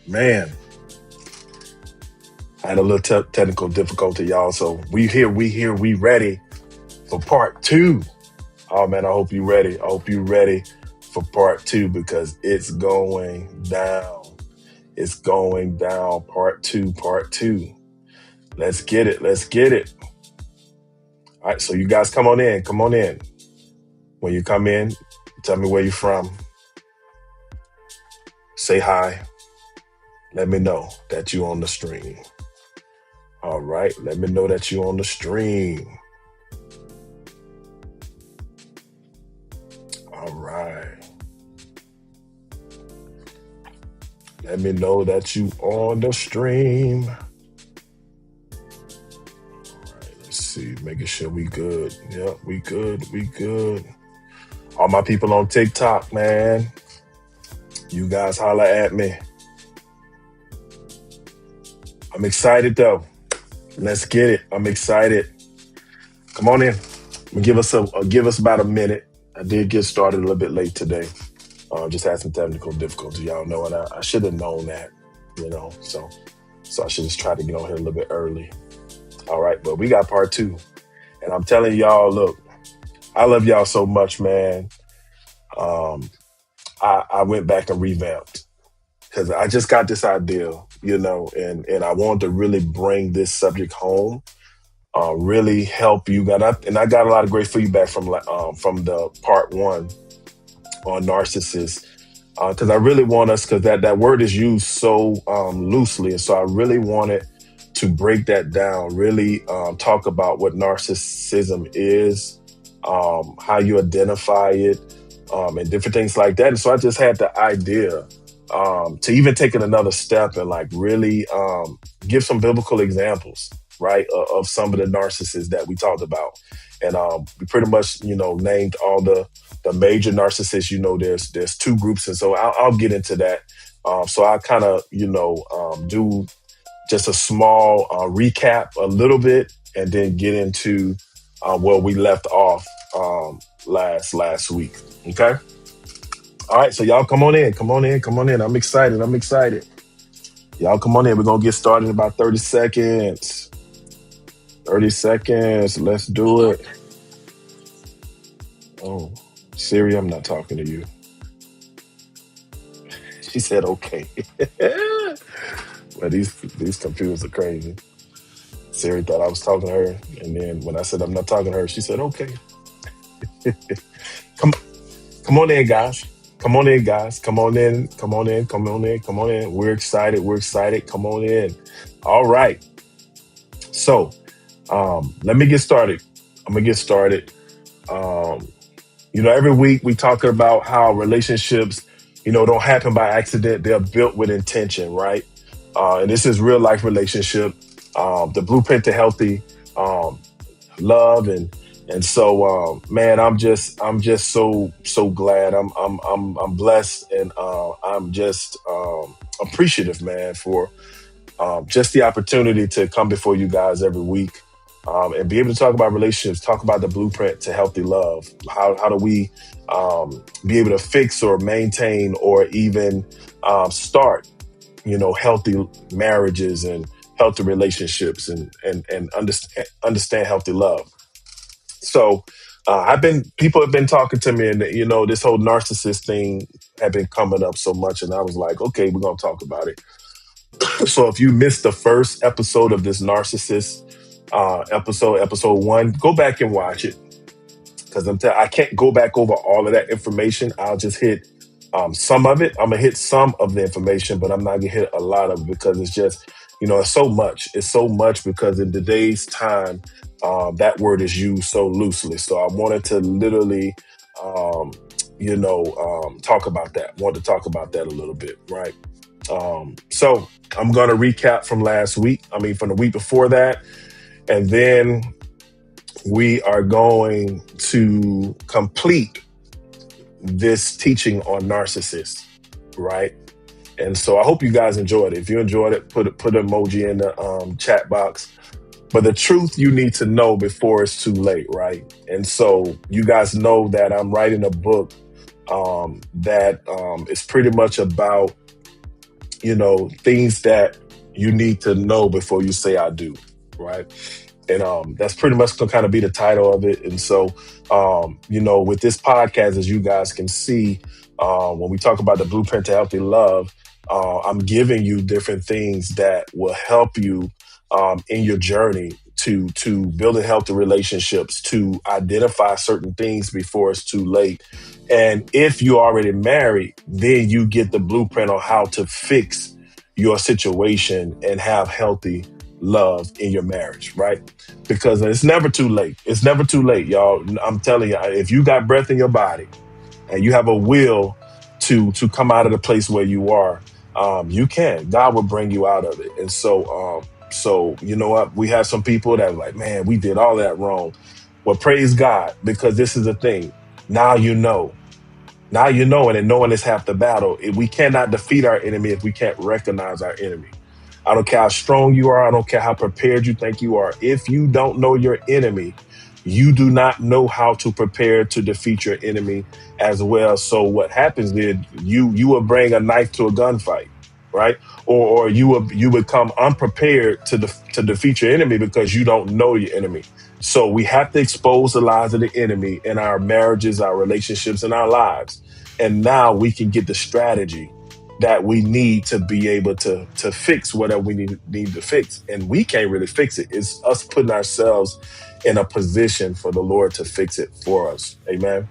Man, I had a little technical difficulty, y'all. So we ready for part two. Oh man, I hope you ready. I hope you ready for part two because it's going down. It's going down. Part two, part two. Let's get it. Let's get it. All right, so you guys come on in. Come on in. When you come in, tell me where you're from. Say hi. Let me know that you on the stream. All right, let me know that you on the stream. All right. Let me know that you on the stream. All right, let's see. Making sure we good. Yep, we good. We good. All my people on TikTok, man. You guys holler at me. I'm excited though. Let's get it. I'm excited. Come on in. Give us about a minute. I did get started a little bit late today. Just had some technical difficulty, y'all know, and I should have known that, So I should just try to get on here a little bit early. All right, but we got part two, and I'm telling y'all, look, I love y'all so much, man. I went back and revamped because I just got this idea, and I wanted to really bring this subject home, really help you. I got a lot of great feedback from the part one on narcissists, because I really want us, because that word is used so loosely, and so I really wanted to break that down, really talk about what narcissism is, how you identify it, and different things like that. And so I just had the idea to even take it another step and like really give some biblical examples, right, of some of the narcissists that we talked about. And we pretty much, named all the major narcissists. There's two groups. And so I'll get into that. So I kind of, do just a small recap a little bit and then get into where we left off last week. Okay. All right. So y'all come on in. Come on in. Come on in. I'm excited. I'm excited. Y'all come on in. We're going to get started in about 30 seconds. 30 seconds. Let's do it. Oh, Siri, I'm not talking to you. She said, okay. Well, these computers are crazy. Siri thought I was talking to her. And then when I said I'm not talking to her, she said, okay. Come on in, guys. Come on in, guys. Come on in. Come on in. Come on in. Come on in. We're excited. We're excited. Come on in. All right. So let me get started. I'm going to get started. Every week we talk about how relationships, don't happen by accident. They're built with intention, right? And this is real life relationship, the blueprint to healthy love, and so man, I'm just so glad. I'm blessed, and I'm just appreciative, man, for just the opportunity to come before you guys every week. And be able to talk about relationships, talk about the blueprint to healthy love. How do we be able to fix or maintain or even start, healthy marriages and healthy relationships and understand healthy love. So people have been talking to me, and this whole narcissist thing had been coming up so much, and I was like, okay, we're gonna talk about it. So if you missed the first episode of this narcissist episode one, go back and watch it, because I can't go back over all of that information. I'll just hit some of it. I'm gonna hit some of the information, but I'm not gonna hit a lot of it because it's just, it's so much. It's so much because in today's time, that word is used so loosely. So I wanted to literally, talk about that. Want to talk about that a little bit, right? So I'm gonna recap from from the week before that. And then we are going to complete this teaching on narcissists, right? And so I hope you guys enjoyed it. If you enjoyed it, put an emoji in the chat box. But the truth you need to know before it's too late, right? And so you guys know that I'm writing a book that is pretty much about things that you need to know before you say I do, right? And that's pretty much gonna kind of be the title of it. And so, with this podcast, as you guys can see, when we talk about the blueprint to healthy love, I'm giving you different things that will help you in your journey to building healthy relationships, to identify certain things before it's too late. And if you're already married, then you get the blueprint on how to fix your situation and have healthy love in your marriage, right? Because it's never too late. It's never too late, y'all. I'm telling you, if you got breath in your body and you have a will to come out of the place where you are, you can. God will bring you out of it. And so you know what? We have some people that are like, man, we did all that wrong. Well, praise God, because this is the thing. Now you know. Now you know it, and knowing is half the battle. We cannot defeat our enemy if we can't recognize our enemy. I don't care how strong you are. I don't care how prepared you think you are. If you don't know your enemy, you do not know how to prepare to defeat your enemy as well. So what happens is you will bring a knife to a gunfight, right? Or you become unprepared to defeat your enemy because you don't know your enemy. So we have to expose the lies of the enemy in our marriages, our relationships, and our lives. And now we can get the strategy that we need to be able to fix whatever we need to fix. And we can't really fix it. It's us putting ourselves in a position for the Lord to fix it for us. Amen.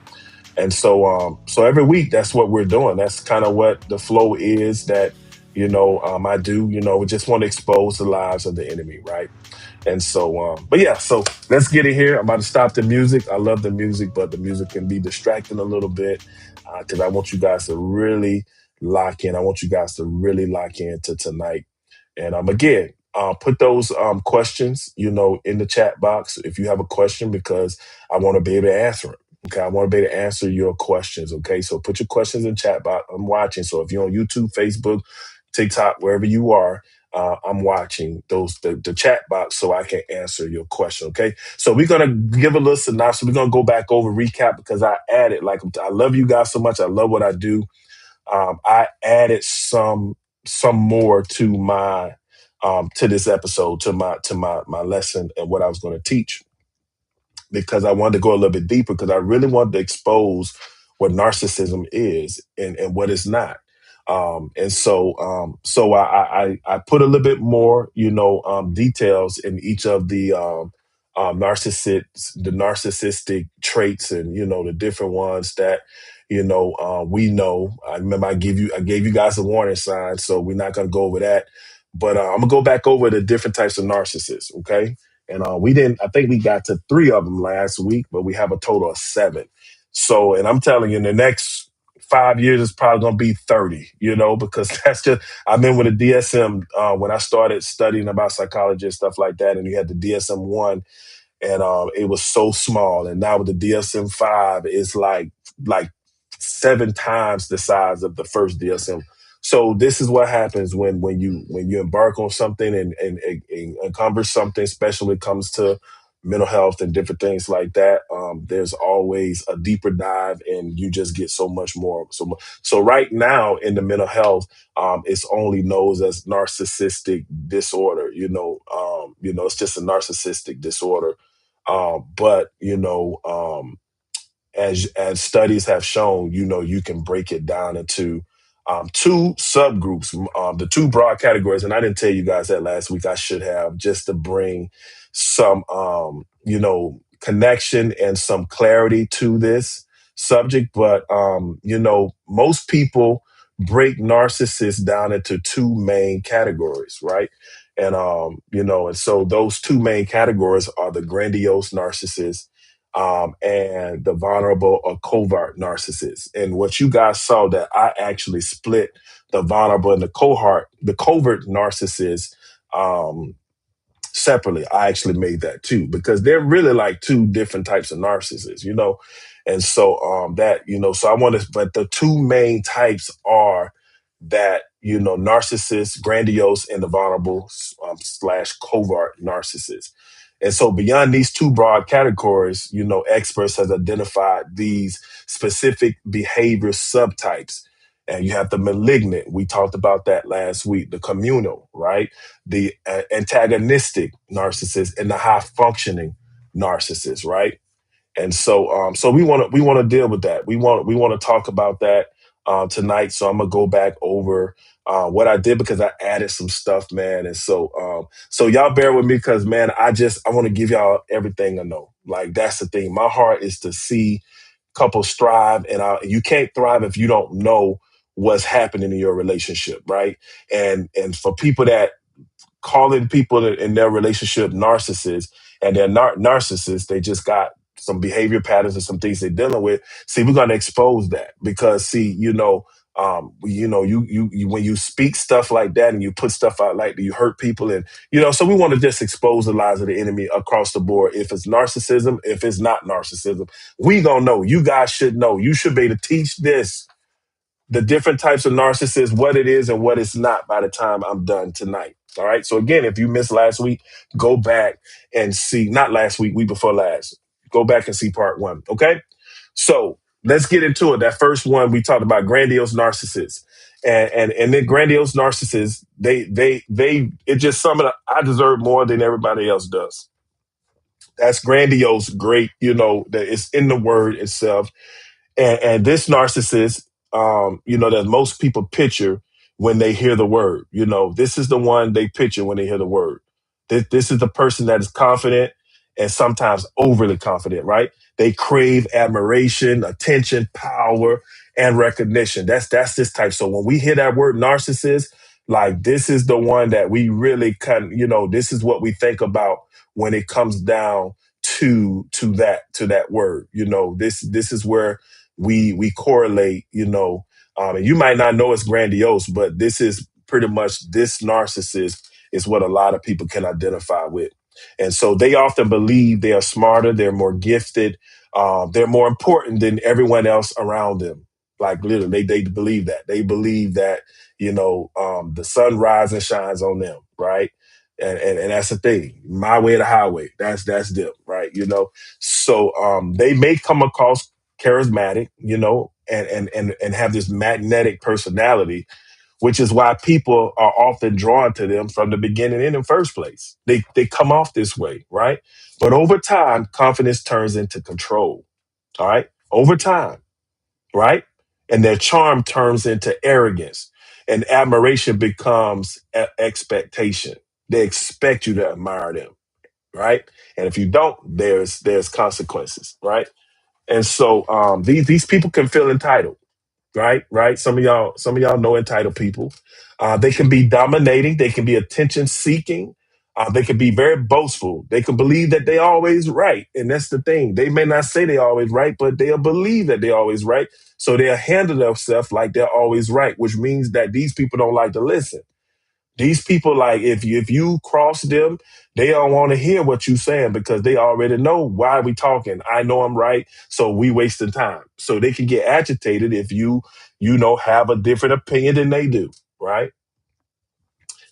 And so every week that's what we're doing. That's kind of what the flow is that, I do, we just want to expose the lives of the enemy, right? And so, but yeah, so let's get it here. I'm about to stop the music. I love the music, but the music can be distracting a little bit because I want you guys to really lock in. I want you guys to really lock in to tonight. And again, put those questions, in the chat box if you have a question, because I want to be able to answer it. Okay, I want to be able to answer your questions. Okay, so put your questions in chat box. I'm watching. So if you're on YouTube, Facebook, TikTok, wherever you are, I'm watching the chat box so I can answer your question. Okay, so we're gonna give a little synopsis. We're gonna go back over recap because I added, like, I love you guys so much. I love what I do. I added some more to my to this episode, to my lesson and what I was going to teach, because I wanted to go a little bit deeper, because I really wanted to expose what narcissism is and what it's not. And so I put a little bit more, details in each of the narcissistic traits, and the different ones that we know. I remember I gave you guys a warning sign, so we're not going to go over that. But I'm gonna go back over the different types of narcissists. Okay. And we didn't, I think we got to 3 of them last week, but we have a total of 7. So, and I'm telling you, in the next 5 years, it's probably going to be 30, because that's just, I remember the DSM, when I started studying about psychology and stuff like that, and you had the DSM-1, and it was so small. And now with the DSM-5, it's like 7 times the size of the first DSM. So this is what happens when you embark on something and uncover something, especially when it comes to mental health and different things like that. There's always a deeper dive, and you just get so much more. So right now in the mental health, it's only known as narcissistic disorder. It's just a narcissistic disorder. But as studies have shown, you can break it down into 2 subgroups, the 2 broad categories. And I didn't tell you guys that last week. I should have, just to bring some, connection and some clarity to this subject. But, most people break narcissists down into 2 main categories, right? And so those 2 main categories are the grandiose narcissist, and the vulnerable or covert narcissist. And what you guys saw, that I actually split the vulnerable and the covert narcissist, separately. I actually made that too, because they're really like 2 different types of narcissists. And so so I want to, but the 2 main types are that, narcissist, grandiose, and the vulnerable slash covert narcissist. And so beyond these 2 broad categories, experts has identified these specific behavior subtypes. And you have the malignant. We talked about that last week. The communal, right? The antagonistic narcissist and the high functioning narcissist, right? And so we want to deal with that. We want to talk about that tonight. So I'm gonna go back over what I did because I added some stuff, man. And so y'all bear with me because man, I want to give y'all everything I know. Like that's the thing. My heart is to see couples thrive, and you can't thrive if you don't know what's happening in your relationship, right? And for people that calling people in their relationship narcissists, and they're narcissists, they just got some behavior patterns and some things they're dealing with. See, we're going to expose that because see, you when you speak stuff like that and you put stuff out like that, you hurt people, and so we want to just expose the lies of the enemy across the board. If it's narcissism, if it's not narcissism, we gonna know. You guys should know. You should be able to teach this, the different types of narcissists, what it is and what it's not by the time I'm done tonight. All right. So again, if you missed last week, go back and see, not last week, week before last, go back and see part 1. Okay. So let's get into it. That first one, we talked about grandiose narcissists, and then grandiose narcissists, it just some of the, I deserve more than everybody else does. That's grandiose, great, that it's in the word itself. And this narcissist, that most people picture when they hear the word, this is the one they picture when they hear the word. This is the person that is confident and sometimes overly confident, right? They crave admiration, attention, power, and recognition. That's this type. So when we hear that word narcissist, like this is the one that we really this is what we think about when it comes down to that word. This is where we correlate, and you might not know it's grandiose, but this is pretty much this narcissist is what a lot of people can identify with. And so they often believe they are smarter, they're more gifted, they're more important than everyone else around them. Like literally, they believe that. They believe that, the sun rises and shines on them, right? And that's the thing. My way or the highway. That's them, right? So they may come across charismatic, and have this magnetic personality, which is why people are often drawn to them from the beginning in the first place. They come off this way, right? But over time, confidence turns into control. All right. Over time, right? And their charm turns into arrogance, and admiration becomes expectation. They expect you to admire them, right? And if you don't, there's consequences, right? And so these people can feel entitled, right? Right. Some of y'all know entitled people. They can be dominating. They can be attention seeking. They can be very boastful. They can believe that they always right. And that's the thing. They may not say they always right, but they'll believe that they always right. So they'll handle themselves like they're always right, which means that these people don't like to listen. These people, like, if you cross them, they don't want to hear what you're saying because they already know why we talking. I know I'm right, so we wasting time. So they can get agitated if you have a different opinion than they do, right?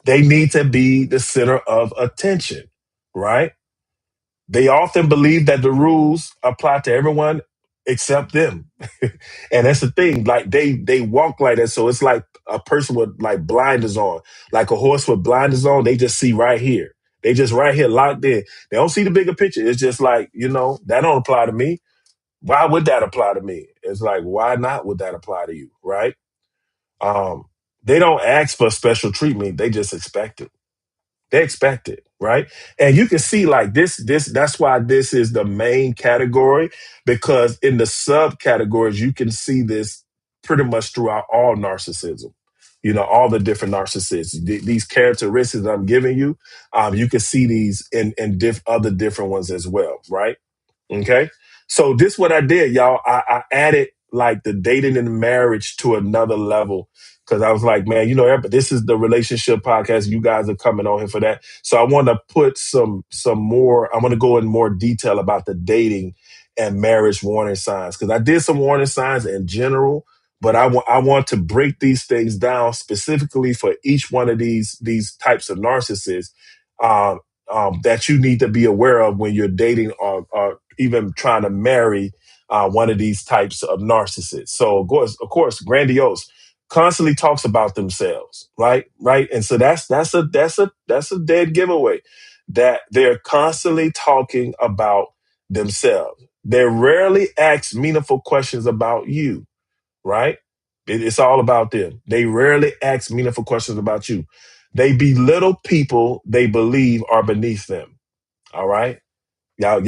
They need to be the center of attention, right? They often believe that the rules apply to everyone except them. And that's the thing. Like they walk like that. So it's like a person with like blinders on, like a horse with blinders on. They just see right here. They just right here locked in. They don't see the bigger picture. It's just like, that don't apply to me. Why would that apply to me? It's like, why not would that apply to you? Right? Um, they don't ask for special treatment. They just expect it. They expect it, right? And you can see like this, that's why this is the main category, because in the subcategories, you can see this pretty much throughout all narcissism. All the different narcissists, these characteristics I'm giving you, you can see these in other different ones as well, right? Okay. So this what I did, y'all. I added like the dating and marriage to another level because I was like, man, this is the relationship podcast. You guys are coming on here for that. So I want to put some more. I want to go in more detail about the dating and marriage warning signs because I did some warning signs in general, but I want to break these things down specifically for each one of these types of narcissists. Um, that you need to be aware of when you're dating or even trying to marry one of these types of narcissists. So, of course, grandiose. constantly talks about themselves, right? Right. And so that's a dead giveaway that they're constantly talking about themselves. They rarely ask meaningful questions about you, right? It's all about them. They rarely ask meaningful questions about you. They belittle people they believe are beneath them. All right. Y'all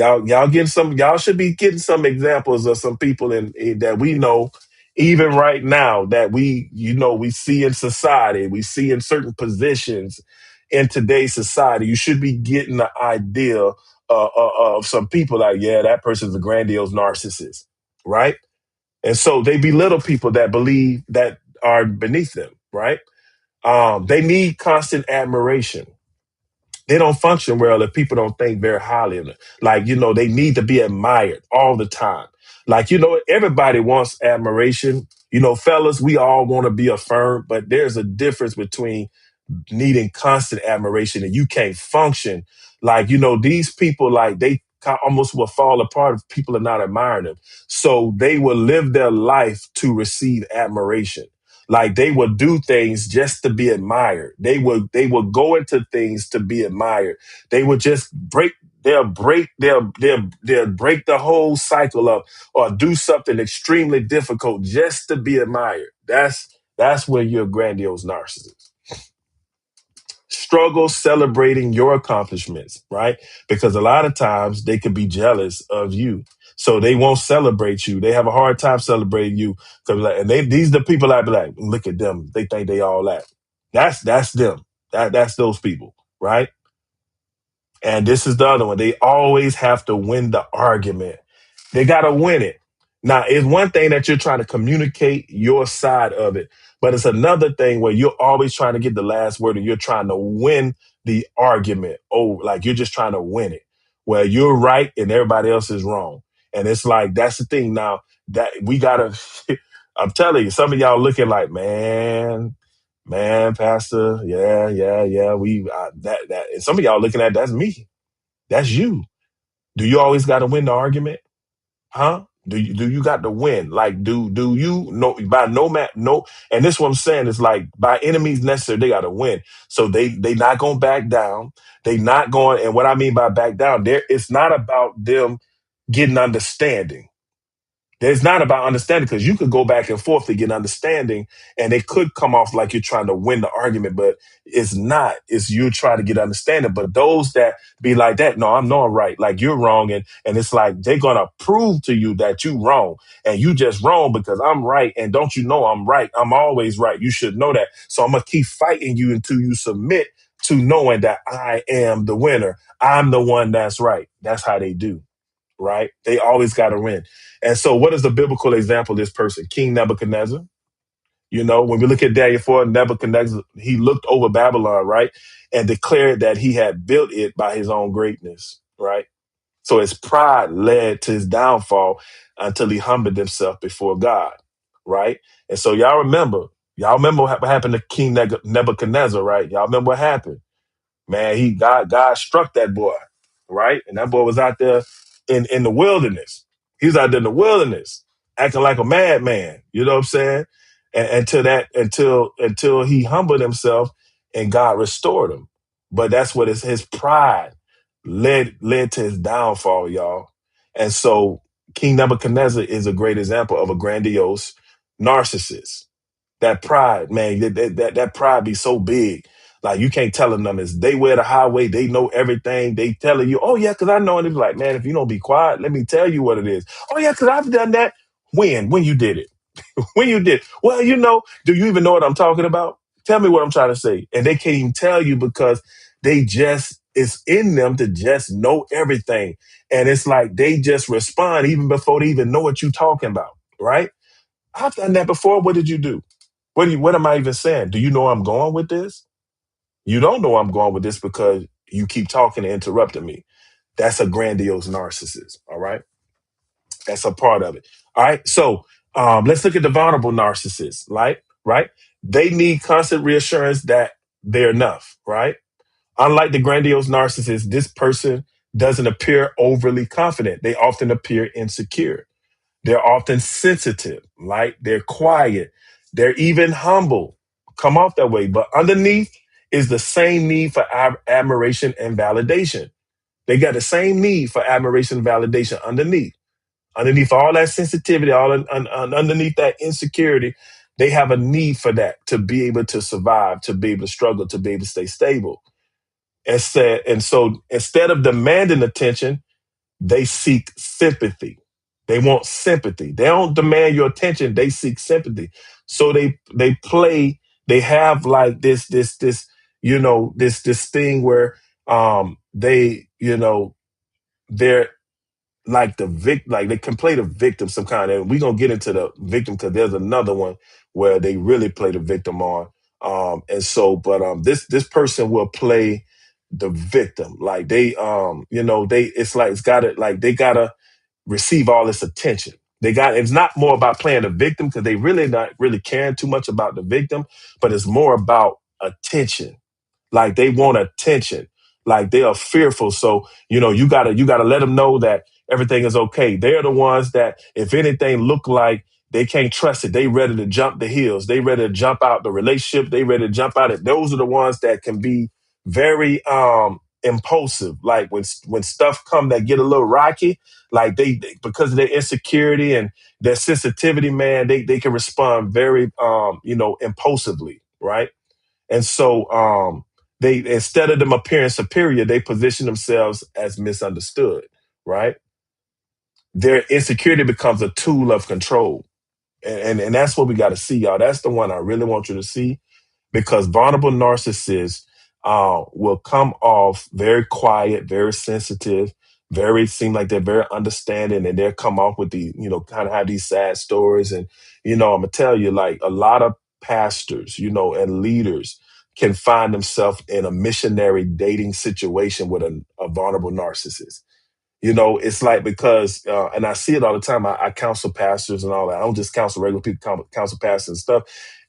getting some. Y'all should be getting some examples of some people that we know, even right now, that we see in society, we see in certain positions in today's society. You should be getting the idea of some people like, yeah, that person's a grandiose narcissist, right? And so they belittle people that believe that are beneath them, right? They need constant admiration. They don't function well if people don't think very highly of them. Like, they need to be admired all the time. Like, everybody wants admiration. Fellas, we all want to be affirmed, but there's a difference between needing constant admiration and you can't function. Like, these people, like, they almost will fall apart if people are not admiring them. So they will live their life to receive admiration. Like they will do things just to be admired. They will go into things to be admired. They will just they'll break the whole cycle up or do something extremely difficult just to be admired. That's where you're a grandiose narcissist. Struggle celebrating your accomplishments, right? Because a lot of times they could be jealous of you. So they won't celebrate you. They have a hard time celebrating you. And these are the people that be like, look at them. They think they all that. That's them. That's those people, right? And this is the other one. They always have to win the argument. They got to win it. Now, it's one thing that you're trying to communicate your side of it, but it's another thing where you're always trying to get the last word and you're trying to win the argument. Oh, like you're just trying to win it where you're right and everybody else is wrong. And it's like, that's the thing now that we got to, I'm telling you, some of y'all looking like, man, Pastor, yeah, that. And some of y'all looking at that's me, that's you. Do you always got to win the argument, huh? Do you got to win? Like, do you know by no map no? And this what I'm saying is like by enemies necessary, they got to win. So they not gonna back down. They not going. And what I mean by back down, it's not about them getting understanding. It's not about understanding because you could go back and forth to get understanding, and it could come off like you're trying to win the argument, but it's not. It's you trying to get understanding. But those that be like that, no, I'm not right, like you're wrong, and it's like they're gonna prove to you that you wrong, and you just wrong because I'm right, and don't you know I'm right? I'm always right. You should know that. So I'm gonna keep fighting you until you submit to knowing that I am the winner. I'm the one that's right. That's how they do, right? They always got to win. And so, what is the biblical example of this person? King Nebuchadnezzar. When we look at Daniel 4, Nebuchadnezzar, he looked over Babylon, right? And declared that he had built it by his own greatness, right? So his pride led to his downfall until he humbled himself before God, right? And so y'all remember what happened to King Nebuchadnezzar, right? Y'all remember what happened? Man, God struck that boy, right? And that boy was out there in the wilderness. He was out there in the wilderness, acting like a madman. You know what I'm saying? And until he humbled himself and God restored him. But that's what his pride led to his downfall, y'all. And so King Nebuchadnezzar is a great example of a grandiose narcissist. That pride, man, that pride be so big. Like you can't tell them is they wear the highway, they know everything. They telling you, oh yeah, because I know. And it's like, man, if you don't be quiet, let me tell you what it is. Oh yeah, because I've done that. When you did it, when you did. Well, do you even know what I'm talking about? Tell me what I'm trying to say. And they can't even tell you because it's in them to just know everything. And it's like they just respond even before they even know what you're talking about, right? I've done that before. What did you do? What am I even saying? Do you know where I'm going with this? You don't know where I'm going with this because you keep talking and interrupting me. That's a grandiose narcissist. All right. That's a part of it. All right. So let's look at the vulnerable narcissist, right? Right. They need constant reassurance that they're enough, right? Unlike the grandiose narcissist, this person doesn't appear overly confident. They often appear insecure. They're often sensitive, right? They're quiet. They're even humble, come off that way. But underneath is the same need for admiration and validation. They got the same need for admiration and validation underneath. Underneath all that sensitivity, underneath that insecurity, they have a need for that to be able to survive, to be able to struggle, to be able to stay stable. And so instead of demanding attention, they seek sympathy. They want sympathy. They don't demand your attention. They seek sympathy. So they play. They have like this this thing where they they're like like they can play the victim some kind. And we're gonna get into the victim because there's another one where they really play the victim on. And so, but this person will play the victim. Like they it's like it's gotta like they gotta receive all this attention. It's not more about playing the victim because they really not really caring too much about the victim, but it's more about attention. Like they want attention. Like they are fearful. So, you gotta let them know that everything is okay. They're the ones that if anything look like they can't trust it, they ready to jump the hills. They ready to jump out the relationship. They ready to jump out it. Those are the ones that can be very impulsive. Like when stuff come that get a little rocky, like because of their insecurity and their sensitivity, man, they can respond very impulsively, right? And so they instead of them appearing superior, they position themselves as misunderstood, right? Their insecurity becomes a tool of control. And that's what we got to see, y'all. That's the one I really want you to see because vulnerable narcissists will come off very quiet, very sensitive, very seem like they're very understanding, and they'll come off with kind of have these sad stories. And I'm gonna tell you, like a lot of pastors, and leaders can find themselves in a missionary dating situation with a vulnerable narcissist. It's like because, and I see it all the time. I counsel pastors and all that. I don't just counsel regular people, counsel pastors and stuff.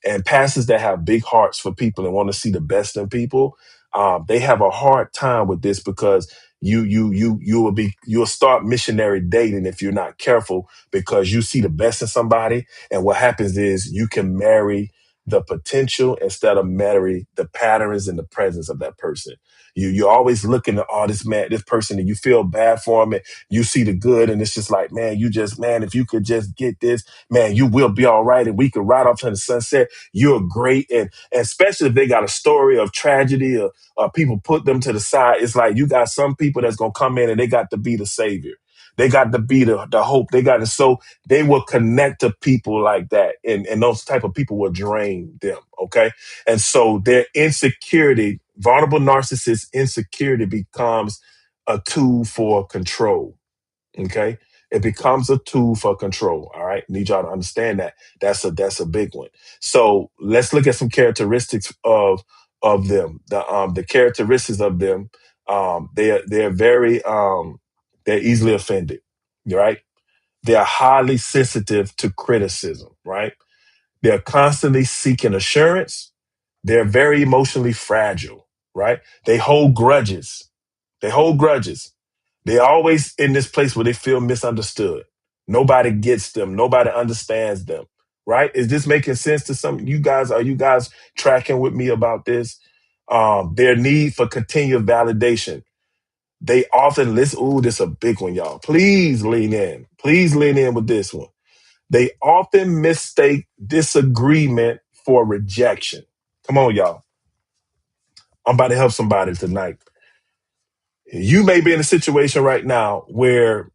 And pastors that have big hearts for people and want to see the best in people, they have a hard time with this because you'll start missionary dating if you're not careful because you see the best in somebody, and what happens is you can marry the potential instead of marry the patterns and the presence of that person. You're always looking at this person, and you feel bad for them, and you see the good, and it's just like, man, if you could just get this, man, you will be all right, and we could ride off to the sunset. You're great, and especially if they got a story of tragedy or people put them to the side. It's like you got some people that's gonna come in and they got to be the savior. They got to be the hope. They got to so they will connect to people like that, and those type of people will drain them. Okay, and so their insecurity, vulnerable narcissist insecurity becomes a tool for control. Okay. It becomes a tool for control. All right. Need y'all to understand that. That's a big one. So let's look at some characteristics of them. The characteristics of them, they're very they're easily offended. Right. They're highly sensitive to criticism, right? They're constantly seeking assurance. They're very emotionally fragile, right? They hold grudges. They hold grudges. They're always in this place where they feel misunderstood. Nobody gets them. Nobody understands them, right? Is this making sense to some of you guys? Are you guys tracking with me about this? Their need for continued validation. They often listen. Ooh, this is a big one, y'all. Please lean in. Please lean in with this one. They often mistake disagreement for rejection. Come on, y'all. I'm about to help somebody tonight. You may be in a situation right now where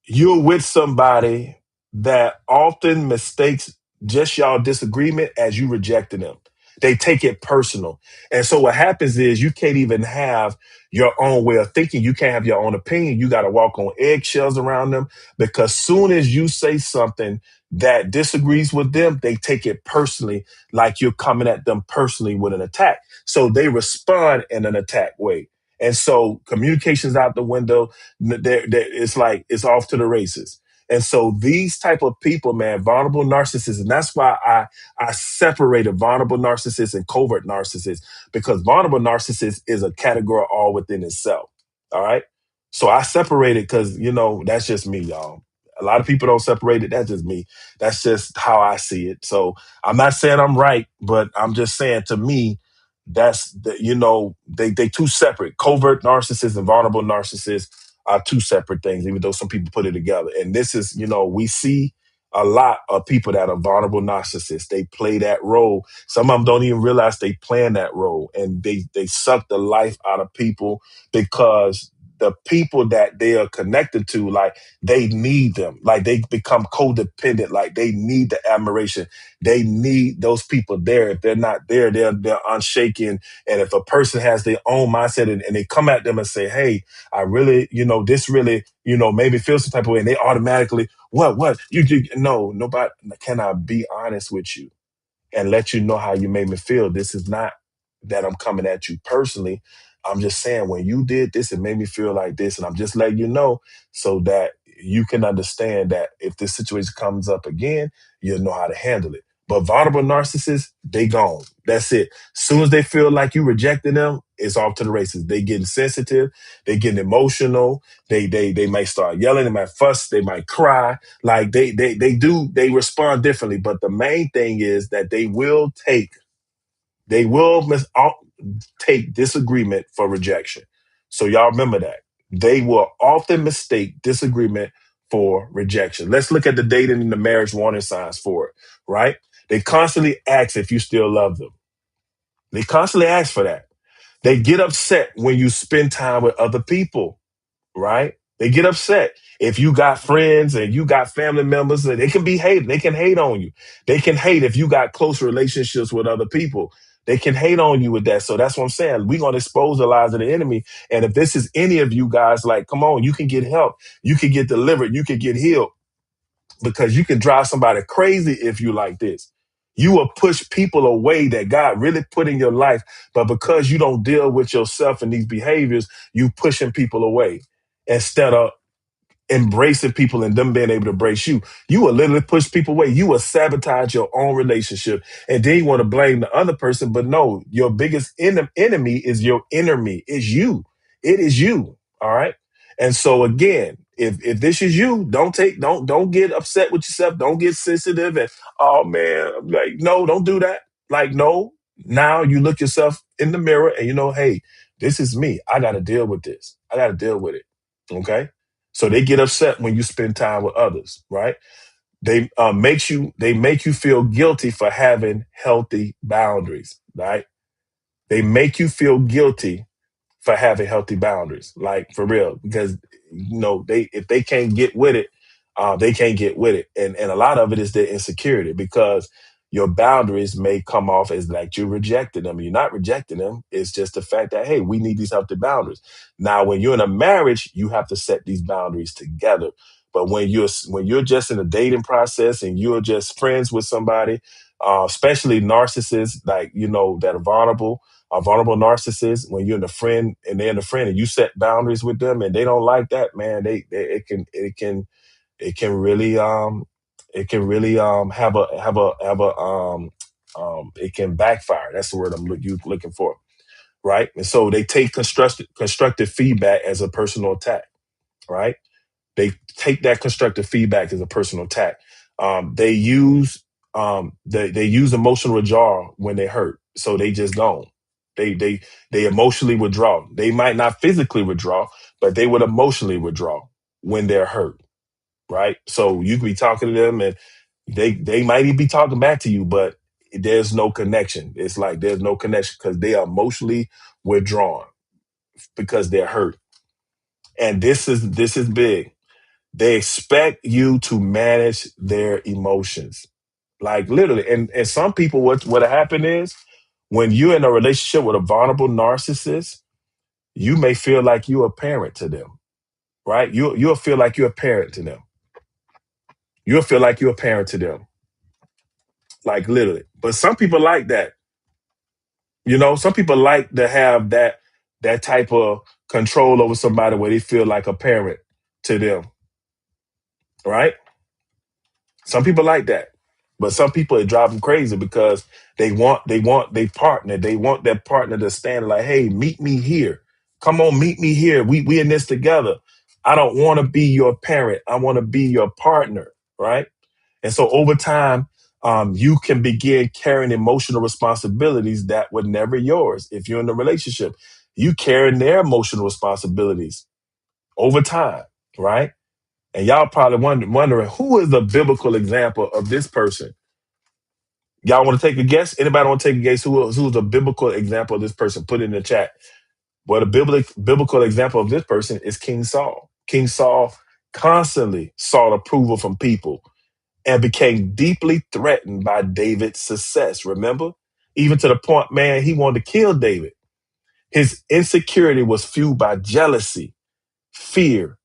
you're with somebody that often mistakes just y'all disagreement as you rejecting them. They take it personal. And so what happens is you can't even have your own way of thinking. You can't have your own opinion. You got to walk on eggshells around them because soon as you say something that disagrees with them, they take it personally, like you're coming at them personally with an attack. So they respond in an attack way. And so communication's out the window. It's like it's off to the races. And so these type of people, man, vulnerable narcissists, and that's why I separated vulnerable narcissists and covert narcissists, because vulnerable narcissist is a category all within itself. All right. So I separated because, that's just me, y'all. A lot of people don't separate it. That's just me. That's just how I see it. So I'm not saying I'm right, but I'm just saying to me, that's they two separate. Covert narcissists and vulnerable narcissists are two separate things, even though some people put it together. And this is, we see a lot of people that are vulnerable narcissists. They play that role. Some of them don't even realize they playing that role, and they suck the life out of people because the people that they are connected to, like they need them, like they become codependent, like they need the admiration. They need those people there. If they're not there, they're unshaken. And if a person has their own mindset and they come at them and say, "Hey, I really, this really, made me feel some type of way," and they automatically, what you no, nobody. Can I be honest with you and let you know how you made me feel? This is not that I'm coming at you personally. I'm just saying when you did this, it made me feel like this. And I'm just letting you know so that you can understand that if this situation comes up again, you'll know how to handle it. But vulnerable narcissists, they gone. That's it. Soon as they feel like you rejecting them, it's off to the races. They getting sensitive, they getting emotional, they might start yelling, they might fuss, they might cry. Like they respond differently. But the main thing is that they will take disagreement for rejection. So y'all remember that. They will often mistake disagreement for rejection. Let's look at the dating and the marriage warning signs for it, right? They constantly ask if you still love them. They constantly ask for that. They get upset when you spend time with other people, right? They get upset if you got friends and you got family members, and they can be hated. They can hate on you. They can hate if you got close relationships with other people. They can hate on you with that. So that's what I'm saying. We're going to expose the lies of the enemy. And if this is any of you guys, like, come on, you can get help. You can get delivered. You can get healed, because you can drive somebody crazy if you like this. You will push people away that God really put in your life, but because you don't deal with yourself and these behaviors, you pushing people away instead of embracing people and them being able to embrace you. You will literally push people away. You will sabotage your own relationship. And then you want to blame the other person. But no, your biggest enemy is your enemy, is you. It is you. All right. And so again, if this is you, don't get upset with yourself. Don't get sensitive and, oh man, like, no, don't do that. Like, no, now you look yourself in the mirror and hey, this is me. I got to deal with this. I got to deal with it. Okay. So they get upset when you spend time with others, right? They make you feel guilty for having healthy boundaries, right? They make you feel guilty for having healthy boundaries, like for real, because they if they can't get with it, they can't get with it, and a lot of it is their insecurity, because your boundaries may come off as like you're rejecting them. You're not rejecting them. It's just the fact that, hey, we need these healthy boundaries. Now, when you're in a marriage, you have to set these boundaries together. But when you're just in a dating process and you're just friends with somebody, especially narcissists, like that are vulnerable narcissists, when you're in a friend and they're in a friend and you set boundaries with them and they don't like that, man, it can really it can backfire. That's the word you looking for, right? And so they take constructive feedback as a personal attack, right? They take that constructive feedback as a personal attack. They use emotional withdrawal when they hurt, so they just gone. They emotionally withdraw. They might not physically withdraw, but they would emotionally withdraw when they're hurt, right? So you could be talking to them and they might even be talking back to you, but there's no connection. It's like there's no connection because they are emotionally withdrawn because they're hurt. And this is big. They expect you to manage their emotions. Like literally. And some people, what happened is when you're in a relationship with a vulnerable narcissist, you may feel like you're a parent to them, right? You'll feel like you're a parent to them. You'll feel like you're a parent to them. Like literally. But some people like that. Some people like to have that type of control over somebody where they feel like a parent to them. Right? Some people like that. But some people it drive them crazy because they want their partner. They want their partner to stand like, hey, meet me here. Come on, meet me here. We in this together. I don't want to be your parent. I want to be your partner, right? And so over time, you can begin carrying emotional responsibilities that were never yours. If you're in a relationship, you carrying their emotional responsibilities over time, right? And y'all probably wondering who is the biblical example of this person. Y'all want to take a guess? Anybody want to take a guess who's the biblical example of this person? Put it in the chat. Well, the biblical example of this person is King Saul. King Saul constantly sought approval from people and became deeply threatened by David's success. Remember? Even to the point, man, he wanted to kill David. His insecurity was fueled by jealousy, fear,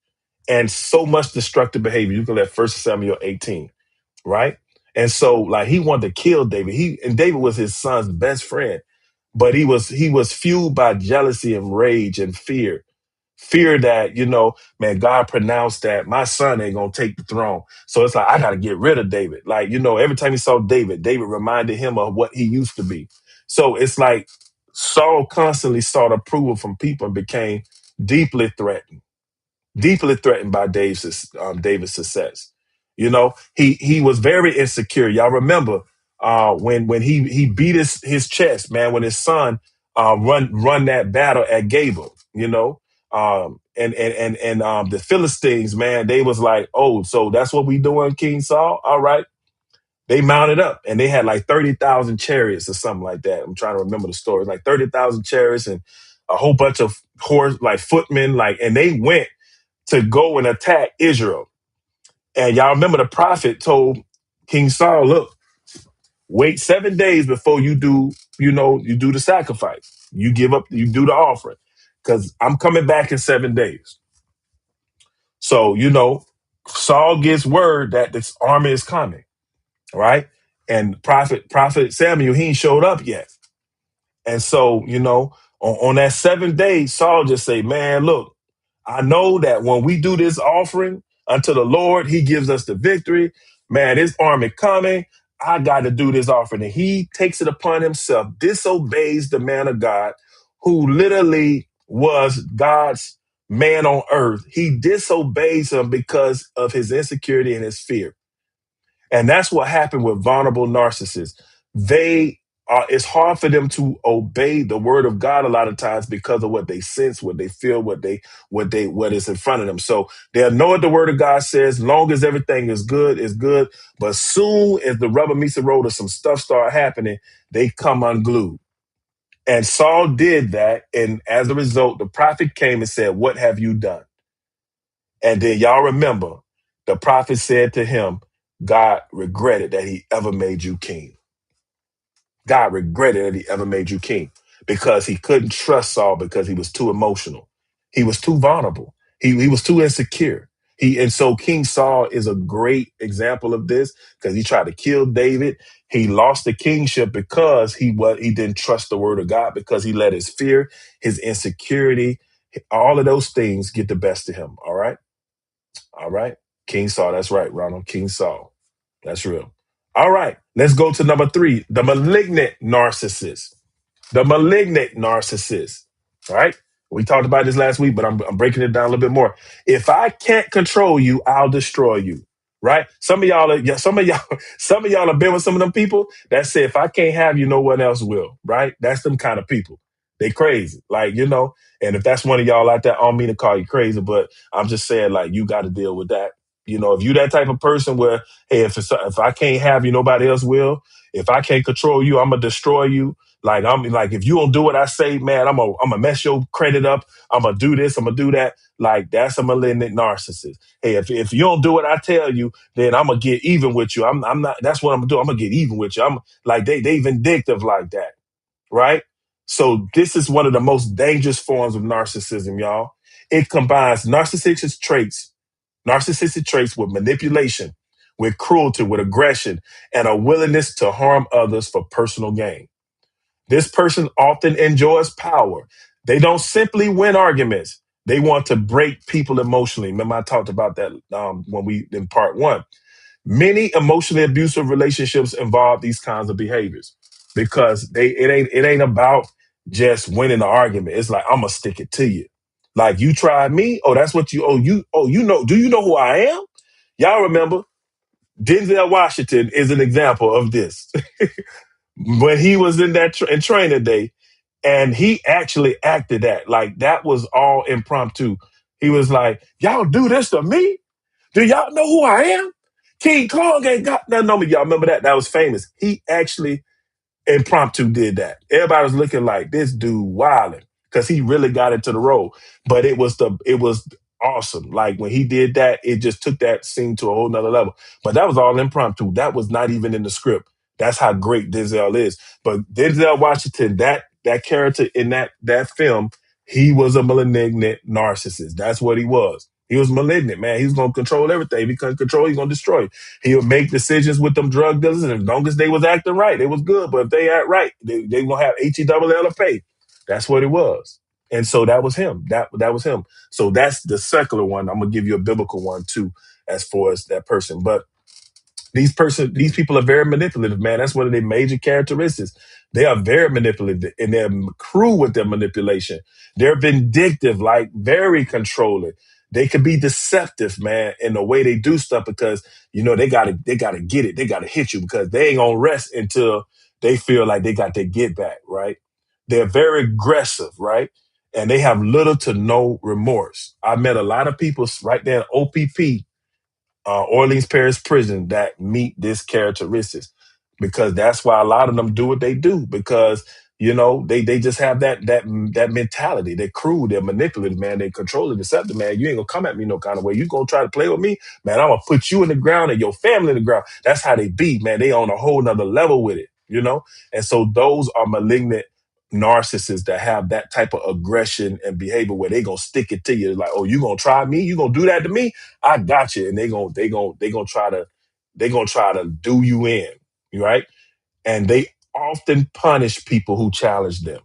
and so much destructive behavior. You can let 1 Samuel 18, right? And so, like, he wanted to kill David. And David was his son's best friend, but he was fueled by jealousy and rage and fear. Fear that, man, God pronounced that my son ain't gonna take the throne. So it's like, I gotta get rid of David. Like, every time he saw David, David reminded him of what he used to be. So it's like Saul constantly sought approval from people and became deeply threatened by David's success. He was very insecure. Y'all remember when he beat his chest, man, when his son run that battle at Gabor, and the Philistines, man, they was like, oh, so that's what we doing, King Saul? All right. They mounted up and they had like 30,000 chariots or something like that. I'm trying to remember the story. Like 30,000 chariots and a whole bunch of horse, like footmen, and they went to go and attack Israel. And y'all remember the prophet told King Saul, look, wait 7 days before you do the sacrifice. You give up, you do the offering, because I'm coming back in 7 days. So, Saul gets word that this army is coming, right? And Prophet Samuel, he ain't showed up yet. And so, on that 7th day, Saul just say, man, look, I know that when we do this offering unto the Lord, he gives us the victory. Man, this army coming. I got to do this offering. And he takes it upon himself, disobeys the man of God, who literally was God's man on earth. He disobeys him because of his insecurity and his fear. And that's what happened with vulnerable narcissists. It's hard for them to obey the word of God a lot of times because of what they sense, what they feel, what is in front of them. So they'll know what the word of God says. Long as everything is good, is good. But soon as the rubber meets the road or some stuff start happening, they come unglued. And Saul did that. And as a result, the prophet came and said, what have you done? And then y'all remember, the prophet said to him, God regretted that he ever made you king. God regretted that he ever made you king because he couldn't trust Saul because he was too emotional. He was too vulnerable. He was too insecure. And so King Saul is a great example of this because he tried to kill David. He lost the kingship because he didn't trust the word of God, because he let his fear, his insecurity, all of those things get the best of him. All right. All right. King Saul. That's right, Ronald. King Saul. That's real. All right. Let's go to number 3, the malignant narcissist. The malignant narcissist. All right. We talked about this last week, but I'm breaking it down a little bit more. If I can't control you, I'll destroy you. Right? Some of y'all have been with some of them people that say, if I can't have you, no one else will. Right? That's them kind of people. They crazy. And if that's one of y'all out there, I don't mean to call you crazy, but I'm just saying, you got to deal with that. If you that type of person where, hey, if I can't have you, nobody else will. If I can't control you, I'm gonna destroy you. If you don't do what I say, man, I'm gonna mess your credit up. I'm gonna do this. I'm gonna do that. That's a malignant narcissist. Hey, if you don't do what I tell you, then I'm gonna get even with you. I'm not. That's what I'm gonna do. I'm gonna get even with you. I'm they vindictive like that, right? So this is one of the most dangerous forms of narcissism, y'all. It combines narcissistic traits with manipulation, with cruelty, with aggression, and a willingness to harm others for personal gain. This person often enjoys power. They don't simply win arguments. They want to break people emotionally. Remember, I talked about that when we in part 1. Many emotionally abusive relationships involve these kinds of behaviors because it ain't about just winning the argument. It's like, I'm gonna stick it to you. Like, you tried me? Oh, that's what you know, do you know who I am? Y'all remember Denzel Washington is an example of this. When he was in that in training day, and he actually acted that like that was all impromptu. He was like, "Y'all do this to me? Do y'all know who I am? King Kong ain't got nothing on me." Y'all remember that? That was famous. He actually impromptu did that. Everybody was looking like this dude wilding because he really got into the role. But it was awesome. Like when he did that, it just took that scene to a whole nother level. But that was all impromptu. That was not even in the script. That's how great Denzel is. But Denzel Washington, that character in that film, he was a malignant narcissist. That's what he was. He was malignant, man. He was gonna control everything. If he couldn't control, he's gonna destroy. He would make decisions with them drug dealers, and as long as they was acting right, it was good. But if they act right, they gonna have HELL to pay. That's what it was. And so that was him. That was him. So that's the secular one. I'm gonna give you a biblical one too, as far as that person. But these people are very manipulative, man. That's one of their major characteristics. They are very manipulative and they're cruel with their manipulation. They're vindictive, like very controlling. They can be deceptive, man, in the way they do stuff because they gotta get it. They gotta hit you because they ain't gonna rest until they feel like they got their get back, right? They're very aggressive, right? And they have little to no remorse. I met a lot of people right there in OPP, Orleans Parish Prison, that meet this characteristics because that's why a lot of them do what they do because they just have that mentality. They're cruel, they're manipulative, man. They control and deceptive, man. You ain't gonna come at me no kind of way. You gonna try to play with me, man. I'm gonna put you in the ground and your family in the ground. That's how they be, man. They on a whole nother level with it. And so those are malignant narcissists that have that type of aggression and behavior where they gonna stick it to you like, oh, you gonna try me, you gonna do that to me, I got you. And they gonna try to do you in, right? And they often punish people who challenge them.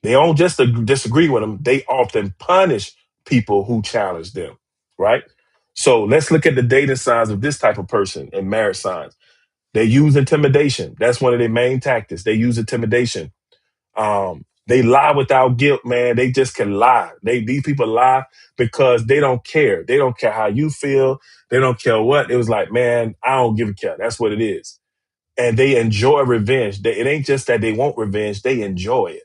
They don't just disagree with them, they often punish people who challenge them, right? So let's look at the dating signs of this type of person and marriage signs. They use intimidation. That's one of their main tactics. They use intimidation. They lie without guilt, man. They just can lie. These people lie because they don't care. They don't care how you feel. They don't care what. It was like, man, I don't give a care. That's what it is. And they enjoy revenge. It ain't just that they want revenge. They enjoy it.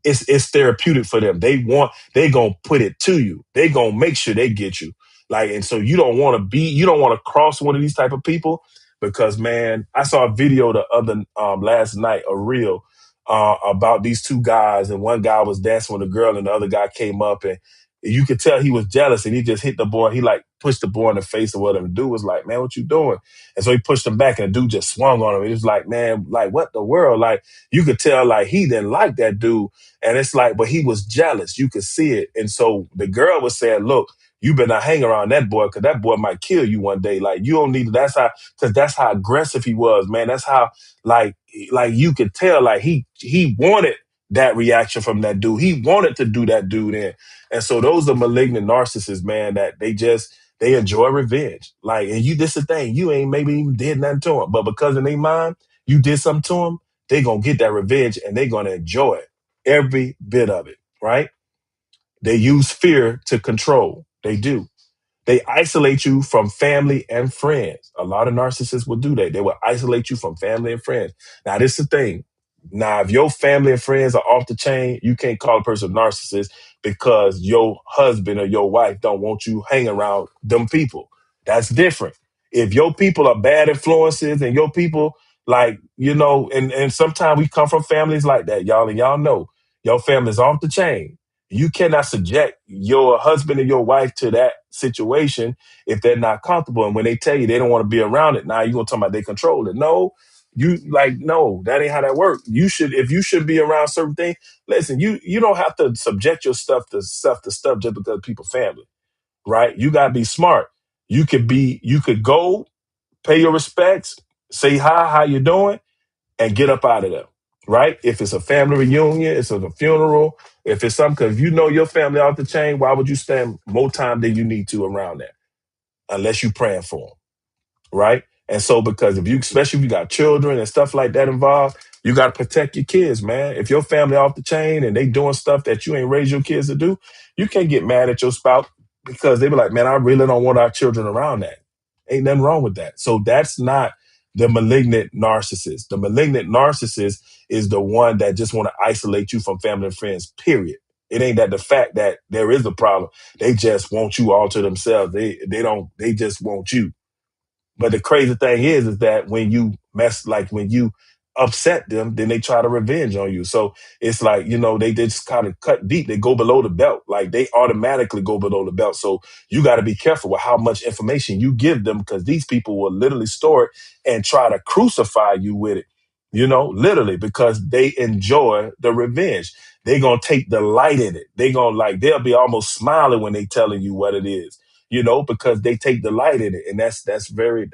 It's therapeutic for them. They gonna put it to you. They gonna make sure they get you. Like, and so you don't want to cross one of these type of people because, man, I saw a video the other last night, a reel about these two guys, and one guy was dancing with a girl, and the other guy came up, and you could tell he was jealous, and he just hit the boy. He like pushed the boy in the face or whatever. The dude was like, "Man, what you doing?" And so he pushed him back, and the dude just swung on him. He was like, "Man, like what the world?" Like you could tell, like he didn't like that dude. And it's like, but he was jealous. You could see it. And so the girl was saying, look, you better not hang around that boy because that boy might kill you one day. Like you don't need to, because that's how aggressive he was, man. That's how, like you could tell, like he wanted that reaction from that dude. He wanted to do that dude in. And so those are malignant narcissists, man, that they enjoy revenge. Like, and this the thing, you ain't maybe even did nothing to him, but because in their mind, you did something to him, they gonna get that revenge and they gonna enjoy it. Every bit of it, right? They use fear to control. They do. They isolate you from family and friends. A lot of narcissists will do that. They will isolate you from family and friends. Now, this is the thing. Now, if your family and friends are off the chain, you can't call a person a narcissist because your husband or your wife don't want you hanging around them people. That's different. If your people are bad influences and your people, like, and sometimes we come from families like that, y'all, and y'all know your family's off the chain. You cannot subject your husband and your wife to that situation if they're not comfortable. And when they tell you they don't want to be around it, now you're going to talk about they control it. No, no, that ain't how that works. If you should be around certain things, listen, you don't have to subject your stuff to stuff just because people family, right? You got to be smart. You could go pay your respects, say hi, how you doing, and get up out of there, right? If it's a family reunion, it's a funeral, if it's something, because if you know your family off the chain, why would you spend more time than you need to around that? Unless you're praying for them, right? And so, because if you, especially if you got children and stuff like that involved, you got to protect your kids, man. If your family off the chain and they doing stuff that you ain't raised your kids to do, you can't get mad at your spouse because they be like, man, I really don't want our children around that. Ain't nothing wrong with that. So that's not the malignant narcissist. The malignant narcissist is the one that just want to isolate you from family and friends, period. It ain't that the fact that there is a problem. They just want you all to themselves. They just want you. But the crazy thing is that when you when you upset them, then they try to revenge on you. So it's like, they just kind of cut deep. They go below the belt. Like they automatically go below the belt. So you got to be careful with how much information you give them because these people will literally store it and try to crucify you with it, literally because they enjoy the revenge. They're going to take delight in it. They'll be almost smiling when they telling you what it is, because they take delight in it. And that's very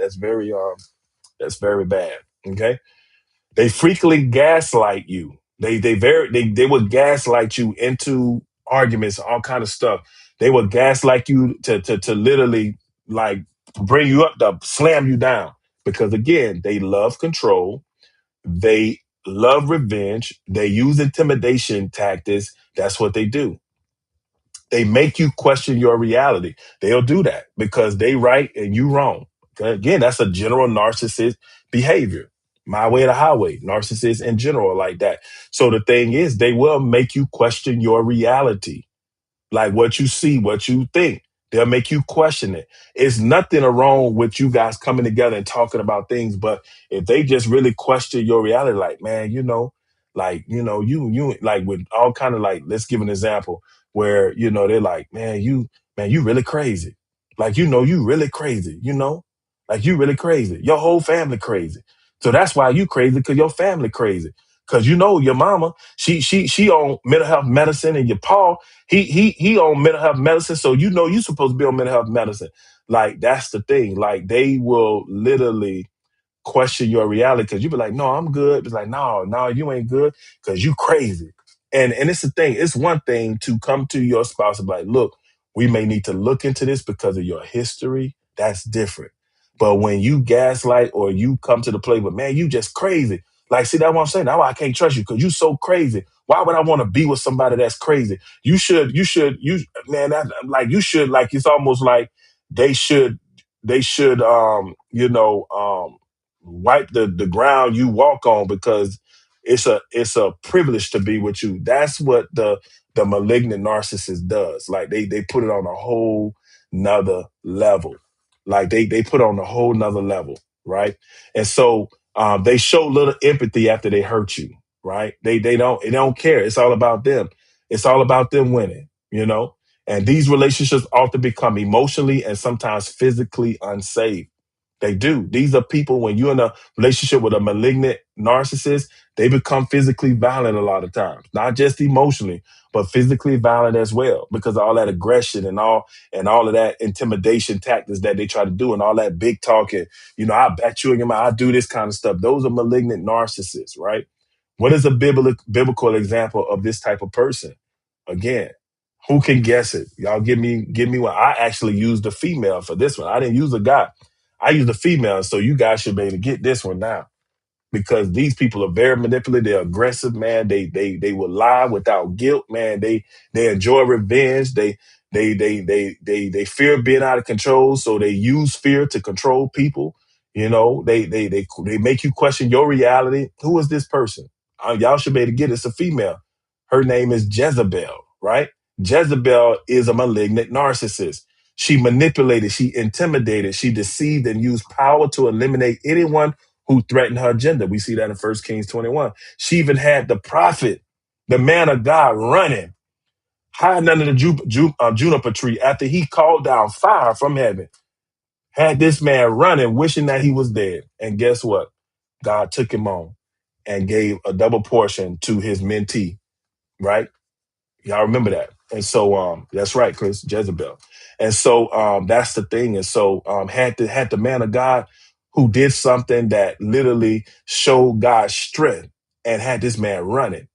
bad. Okay. They frequently gaslight you. They would gaslight you into arguments, all kind of stuff. They would gaslight you to literally like bring you up to slam you down. Because again, they love control. They love revenge. They use intimidation tactics. That's what they do. They make you question your reality. They'll do that because they right and you wrong. Okay? Again, that's a general narcissist behavior. My way or the highway. Narcissists in general are like that. So the thing is, they will make you question your reality. Like what you see, what you think. They'll make you question it. It's nothing wrong with you guys coming together and talking about things, but if they just really question your reality, like, man, you like with all kind of like, let's give an example where, they're like, man, you really crazy. Like, you really crazy, like you really crazy. Your whole family crazy. So that's why you crazy because your family crazy. Cause your mama, she on mental health medicine and your pa, he on mental health medicine, so you supposed to be on mental health medicine. Like that's the thing. Like they will literally question your reality because you be like, no, I'm good. It's like, no, you ain't good because you crazy. And it's the thing. It's one thing to come to your spouse and be like, look, we may need to look into this because of your history. That's different. But when you gaslight or you come to the play, but man, you just crazy. Like, see, that's what I'm saying. That's why I can't trust you because you so crazy. Why would I want to be with somebody that's crazy? Man, like you should, like, it's almost like they should, wipe the ground you walk on because it's a privilege to be with you. That's what the malignant narcissist does. Like they put it on a whole nother level. Like they put it on a whole nother level, right? And so they show little empathy after they hurt you, right? They don't care. It's all about them. It's all about them winning. And these relationships often become emotionally and sometimes physically unsafe. They do. These are people, when you're in a relationship with a malignant narcissist, they become physically violent a lot of times, not just emotionally, but physically violent as well, because of all that aggression and all of that intimidation tactics that they try to do and all that big talking. I bet you in your mind, I do this kind of stuff. Those are malignant narcissists, right? What is a biblical example of this type of person? Again, who can guess it? Y'all give me one. I actually used a female for this one. I didn't use a guy. I use the female, so you guys should be able to get this one now because these people are very manipulative. They're aggressive, man. They will lie without guilt, man. They enjoy revenge. They fear being out of control, so they use fear to control people. They make you question your reality. Who is this person? Y'all should be able to get it. It's a female. Her name is Jezebel, right? Jezebel is a malignant narcissist. She manipulated, she intimidated, she deceived and used power to eliminate anyone who threatened her agenda. We see that in 1 Kings 21. She even had the prophet, the man of God, running, hiding under the juniper tree after he called down fire from heaven. Had this man running, wishing that he was dead. And guess what? God took him on and gave a double portion to his mentee, right? Y'all remember that. And so that's right, Chris, Jezebel. And so that's the thing. And so had the man of God who did something that literally showed God's strength and had this man running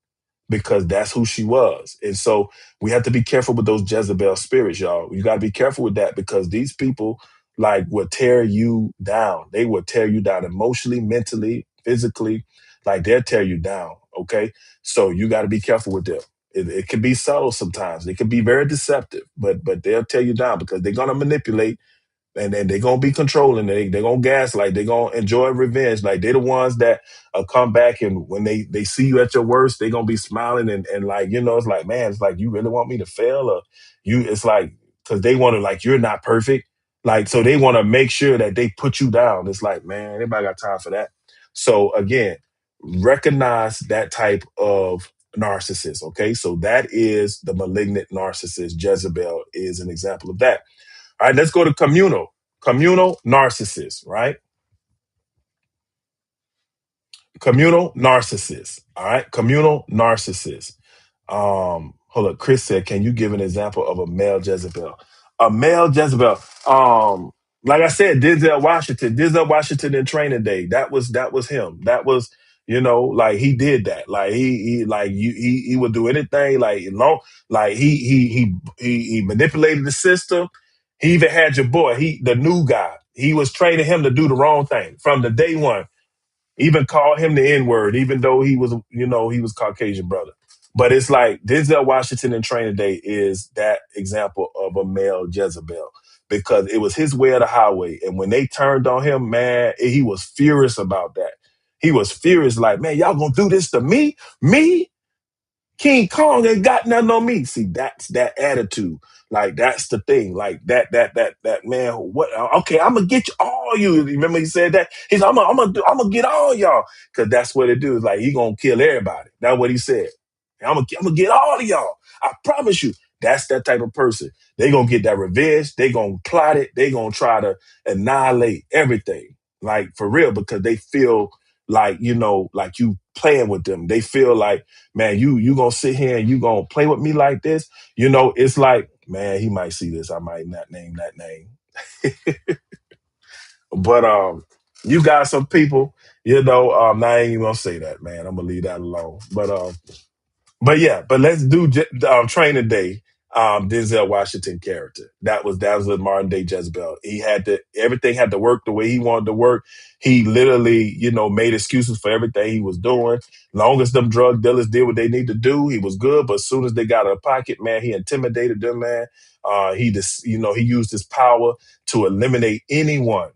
because that's who she was. And so we have to be careful with those Jezebel spirits, y'all. You got to be careful with that because these people like will tear you down. They will tear you down emotionally, mentally, physically. Like they'll tear you down. Okay. So you got to be careful with them. It can be subtle sometimes. It can be very deceptive, but they'll tear you down because they're gonna manipulate and then they're gonna be controlling. They're gonna gaslight. They're gonna enjoy revenge. Like they're the ones that come back and when they see you at your worst, they're gonna be smiling and like it's like man, it's like you really want me to fail or you. It's like because they want to like you're not perfect. Like so they want to make sure that they put you down. It's like man, anybody got time for that? So again, recognize that type of narcissist. Okay, so that is the malignant narcissist. Jezebel is an example of that. All right, let's go to communal. Communal narcissist, right? Communal narcissist. All right, communal narcissist. Hold up. Chris said, "Can you give an example of a male Jezebel?" A male Jezebel. Like I said, Denzel Washington in Training Day. That was him. That was like he did that. Like he like he would do anything like long like he manipulated the system. He even had your boy, the new guy. He was training him to do the wrong thing from the day one. Even called him the N word, even though he was Caucasian brother. But it's like Denzel Washington in Training Day is that example of a male Jezebel because it was his way of the highway. And when they turned on him, man, he was furious about that. He was furious, like, man, y'all gonna do this to me? Me? King Kong ain't got nothing on me. See, that's that attitude. Like that's the thing. Like that man. What? Okay, I'm gonna get you all you. Remember he said that. He's I'm gonna get all y'all because that's what it do. Is like he gonna kill everybody. That's what he said. I'm gonna get all of y'all. I promise you. That's that type of person. They gonna get that revenge. They gonna plot it. They gonna try to annihilate everything. Like for real because they feel like like you playing with them. They feel like man, you gonna sit here and you gonna play with me like this? It's like, man, he might see this. I might not name that name. But you got some people, I ain't even gonna say that, man. I'm gonna leave that alone. But yeah, but let's do Training Day. Denzel Washington character. That was a modern day Jezebel. He had to everything had to work the way he wanted to work. He literally, made excuses for everything he was doing. Long as them drug dealers did what they need to do, he was good. But as soon as they got a pocket, man, he intimidated them, man. He just, he used his power to eliminate anyone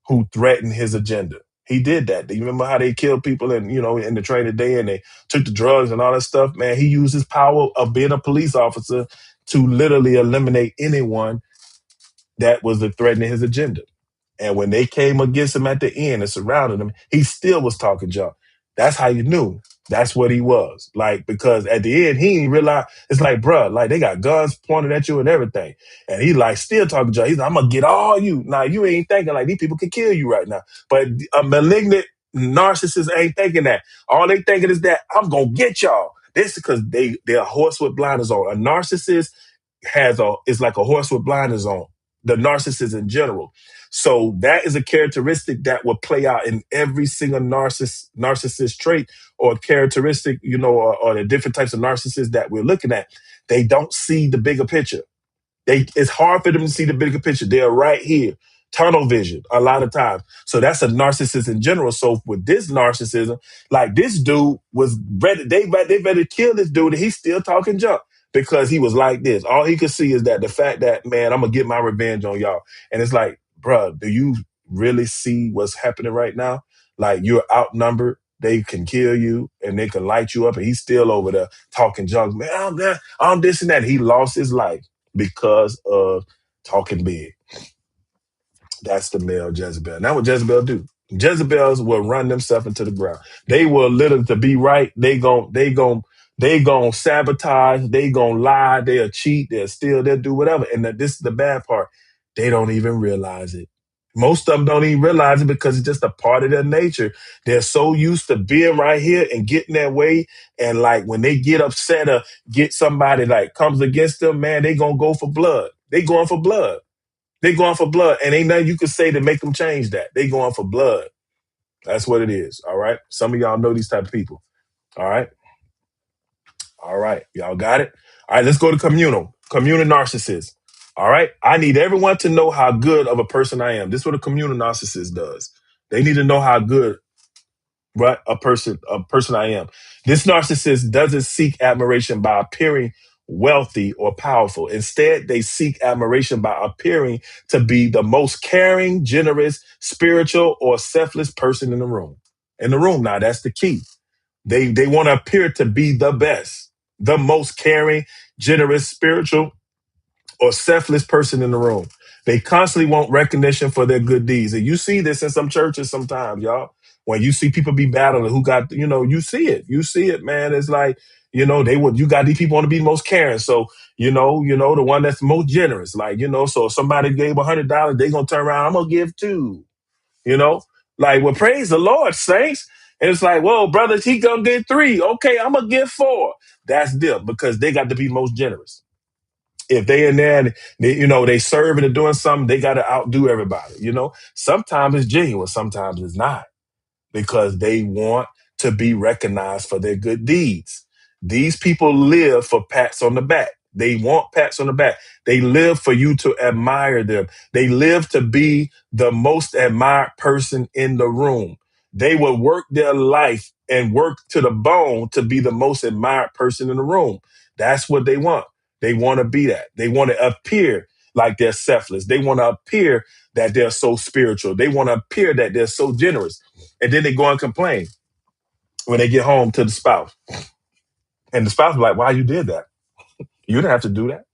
who threatened his agenda. He did that. Do you remember how they killed people in the Training Day and they took the drugs and all that stuff, man? He used his power of being a police officer to literally eliminate anyone that was threatening his agenda. And when they came against him at the end and surrounded him, he still was talking junk. That's how you knew that's what he was. Like, because at the end, he didn't realize, it's like, bruh, like they got guns pointed at you and everything. And he like still talking junk. He's like, I'm going to get all you. Now, you ain't thinking like these people could kill you right now. But a malignant narcissist ain't thinking that. All they thinking is that I'm going to get y'all. This is because they're a horse with blinders on. A narcissist is like a horse with blinders on. The narcissist in general. So that is a characteristic that will play out in every single narcissist trait or characteristic, or the different types of narcissists that we're looking at. They don't see the bigger picture. It's hard for them to see the bigger picture. They're right here. Tunnel vision a lot of times. So that's a narcissist in general. So with this narcissism, like this dude was ready, they better kill this dude and he's still talking junk because he was like this. All he could see is that the fact that, man, I'm gonna get my revenge on y'all. And it's like, bruh, do you really see what's happening right now? Like you're outnumbered. They can kill you and they can light you up and he's still over there talking junk. Man, I'm this and that. He lost his life because of talking big. That's the male Jezebel. Now what Jezebel do? Jezebels will run themselves into the ground. They will literally to be right. They gon' sabotage. They gon' lie. They'll cheat. They'll steal. They'll do whatever. And this is the bad part. They don't even realize it. Most of them don't even realize it because it's just a part of their nature. They're so used to being right here and getting their way. And like when they get upset or get somebody like comes against them, man, they gonna go for blood. They going for blood. They going for blood. And ain't nothing you can say to make them change that. They going for blood. That's what it is. All right. Some of y'all know these type of people. All right. All right. Y'all got it? All right, let's go to communal. Communal narcissists. All right. I need everyone to know how good of a person I am. This is what a communal narcissist does. They need to know how good, right, a person I am. This narcissist doesn't seek admiration by appearing wealthy or powerful. Instead, they seek admiration by appearing to be the most caring, generous, spiritual, or selfless person in the room. In the room, now that's the key. They want to appear to be the best, the most caring, generous, spiritual, or selfless person in the room. They constantly want recognition for their good deeds. And you see this in some churches sometimes, y'all. When you see people be battling who got, you see it. You see it, man. It's like, you got these people want to be the most caring. So, the one that's most generous. Like, so if somebody gave $100, they gonna turn around, I'm gonna give two, you know? Like, well, praise the Lord, saints. And it's like, whoa, brothers, he gonna get three. Okay, I'm gonna give four. That's them because they got to be most generous. If they in there and they serving and doing something, they got to outdo everybody. Sometimes it's genuine, sometimes it's not because they want to be recognized for their good deeds. These people live for pats on the back. They want pats on the back. They live for you to admire them. They live to be the most admired person in the room. They will work their life and work to the bone to be the most admired person in the room. That's what they want. They want to be that. They want to appear like they're selfless. They want to appear that they're so spiritual. They want to appear that they're so generous. And then they go and complain when they get home to the spouse. And the spouse is like, why you did that? You didn't have to do that.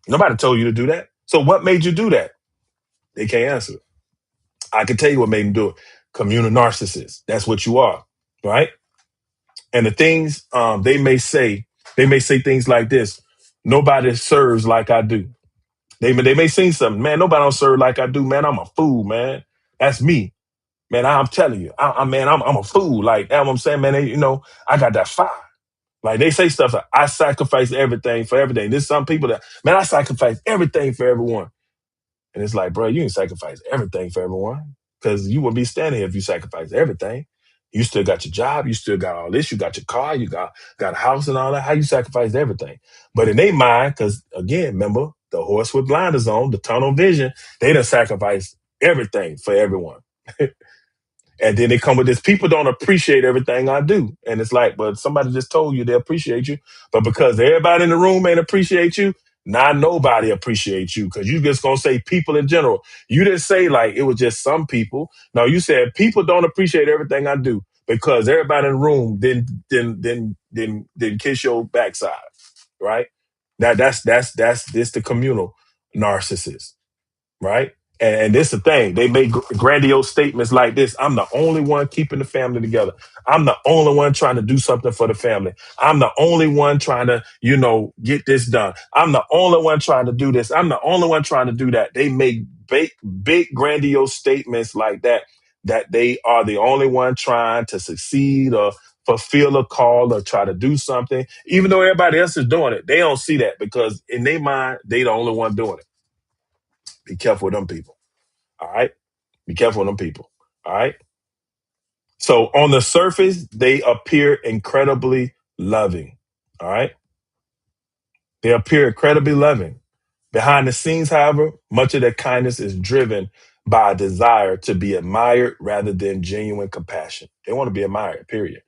Nobody told you to do that. So what made you do that? They can't answer. I can tell you what made them do it. Communal narcissists. That's what you are, right? And the things they may say things like this. Nobody serves like I do. They may say something, man, nobody don't serve like I do, man. I'm a fool, man. That's me. Man, I'm telling you, I'm a fool. Like, that's what I'm saying, man. I got that fire. Like, they say stuff like, I sacrifice everything for everything. There's some people that, man, I sacrifice everything for everyone. And it's like, bro, you ain't sacrifice everything for everyone because you wouldn't be standing here if you sacrifice everything. You still got your job. You still got all this. You got your car. You got a house and all that. How you sacrifice everything? But in their mind, because again, remember, the horse with blinders on, the tunnel vision, they done sacrifice everything for everyone. And then they come with this, people don't appreciate everything I do. And it's like, but somebody just told you they appreciate you. But because everybody in the room ain't appreciate you, not nobody appreciates you because you just going to say people in general. You didn't say like it was just some people. No, you said people don't appreciate everything I do because everybody in the room didn't kiss your backside, right? That's this the communal narcissist, right? And this is the thing. They make grandiose statements like this. I'm the only one keeping the family together. I'm the only one trying to do something for the family. I'm the only one trying to, get this done. I'm the only one trying to do this. I'm the only one trying to do that. They make big grandiose statements like that, that they are the only one trying to succeed or fulfill a call or try to do something. Even though everybody else is doing it, they don't see that because in their mind, they the only one doing it. Be careful with them people. All right. Be careful with them people. All right. So on the surface, they appear incredibly loving. All right. They appear incredibly loving. Behind the scenes, however, much of their kindness is driven by a desire to be admired rather than genuine compassion. They want to be admired, period.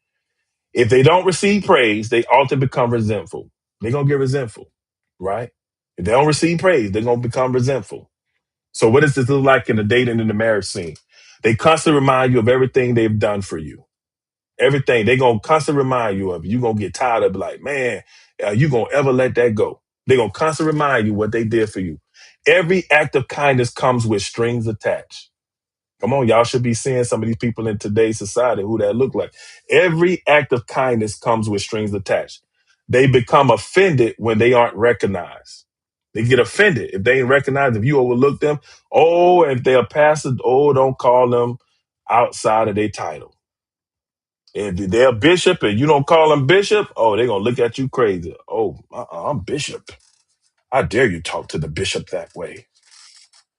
If they don't receive praise, they often become resentful. They're going to get resentful, right? If they don't receive praise, they're going to become resentful. So what does this look like in the dating and the marriage scene? They constantly remind you of everything they've done for you. Everything. They're going to constantly remind you of it. You're going to get tired of it like, man, you going to ever let that go? They're going to constantly remind you what they did for you. Every act of kindness comes with strings attached. Come on, y'all should be seeing some of these people in today's society who that look like. Every act of kindness comes with strings attached. They become offended when they aren't recognized. They get offended if they ain't recognized, if you overlook them. Oh, if they're a pastor, oh, don't call them outside of their title. If they're a bishop and you don't call them bishop, oh, they're going to look at you crazy. Oh, I'm bishop. How dare you talk to the bishop that way?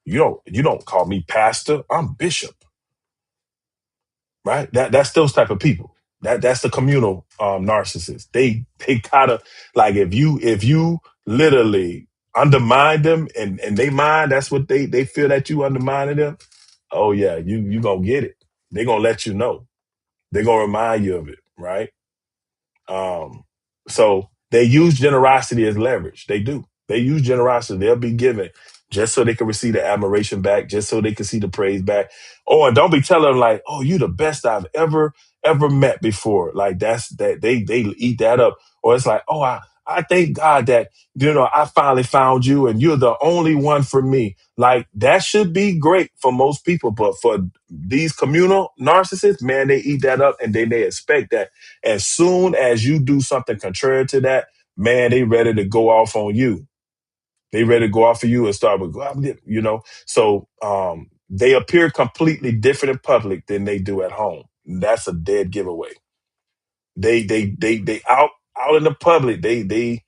You don't call me pastor. I'm bishop. Right? That's those type of people. That's the communal narcissist. They kind of like if you literally undermine them and they mind, that's what they feel that you undermining them. Oh yeah, you gonna get it. They're gonna let you know. They're gonna remind you of it, right? Um, so they use generosity as leverage. They do. They use generosity. They'll be giving just so they can receive the admiration back, just so they can see the praise back. Oh, and don't be telling them like, "Oh, you the best I've ever met before." Like that's that they eat that up. Or it's like, "Oh, I thank God that I finally found you and you're the only one for me." Like that should be great for most people, but for these communal narcissists, man, they eat that up and they expect that as soon as you do something contrary to that, man, they ready to go off on you. They ready to go off of you and start with, So they appear completely different in public than they do at home. That's a dead giveaway. They out in the public, they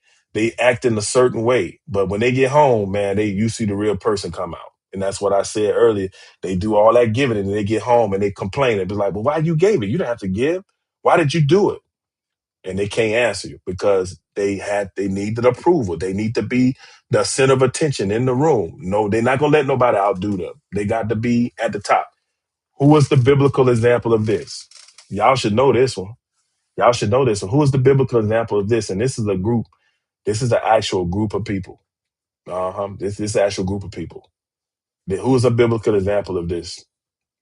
act in a certain way. But when they get home, man, you see the real person come out. And that's what I said earlier. They do all that giving and they get home and they complain. They be like, well, why you gave it? You don't have to give. Why did you do it? And they can't answer you because they needed approval. They need to be the center of attention in the room. No, they're not gonna let nobody outdo them. They got to be at the top. Who was the biblical example of this? Y'all should know this one. Y'all should know this one. Who is the biblical example of this? And this is a group. This is an actual group of people. This is an actual group of people. Who is a biblical example of this?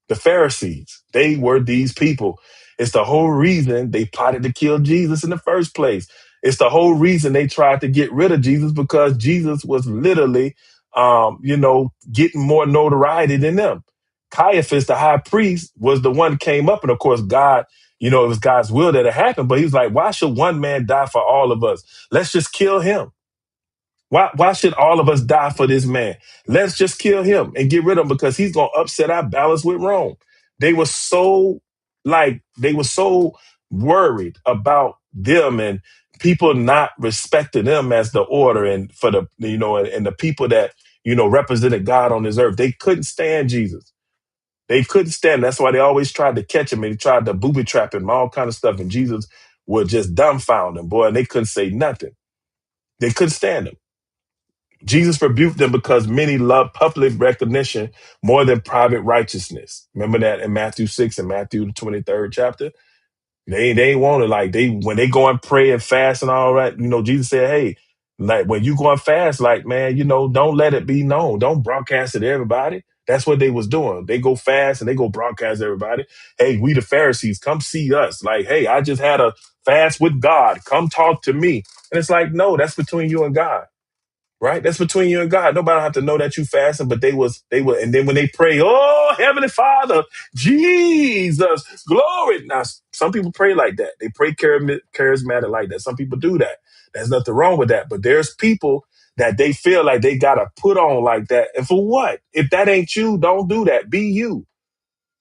The Pharisees. They were these people. It's the whole reason they plotted to kill Jesus in the first place. It's the whole reason they tried to get rid of Jesus because Jesus was literally, getting more notoriety than them. Caiaphas, the high priest, was the one that came up. And of course, God, it was God's will that it happened. But he was like, why should one man die for all of us? Let's just kill him. Why should all of us die for this man? Let's just kill him and get rid of him because he's going to upset our balance with Rome. They were so worried about them and people not respecting them as the order and for the, and the people that, represented God on this earth. They couldn't stand Jesus. They couldn't stand him. That's why they always tried to catch him and they tried to booby trap him, all kind of stuff. And Jesus would just dumbfound them, boy, and they couldn't say nothing. They couldn't stand him. Jesus rebuked them because many love public recognition more than private righteousness. Remember that in Matthew 6 and Matthew the 23rd chapter? They ain't want it. When they go and pray and fast and all that, Jesus said, hey, like when you go and fast, like, man, don't let it be known. Don't broadcast it to everybody. That's what they was doing. They go fast and they go broadcast to everybody. Hey, we the Pharisees, come see us. Like, hey, I just had a fast with God. Come talk to me. And it's like, no, that's between you and God. Right? That's between you and God. Nobody have to know that you fasting, but they were, and then when they pray, oh, Heavenly Father, Jesus, glory. Now, some people pray like that. They pray charismatic like that. Some people do that. There's nothing wrong with that. But there's people that they feel like they got to put on like that. And for what? If that ain't you, don't do that. Be you.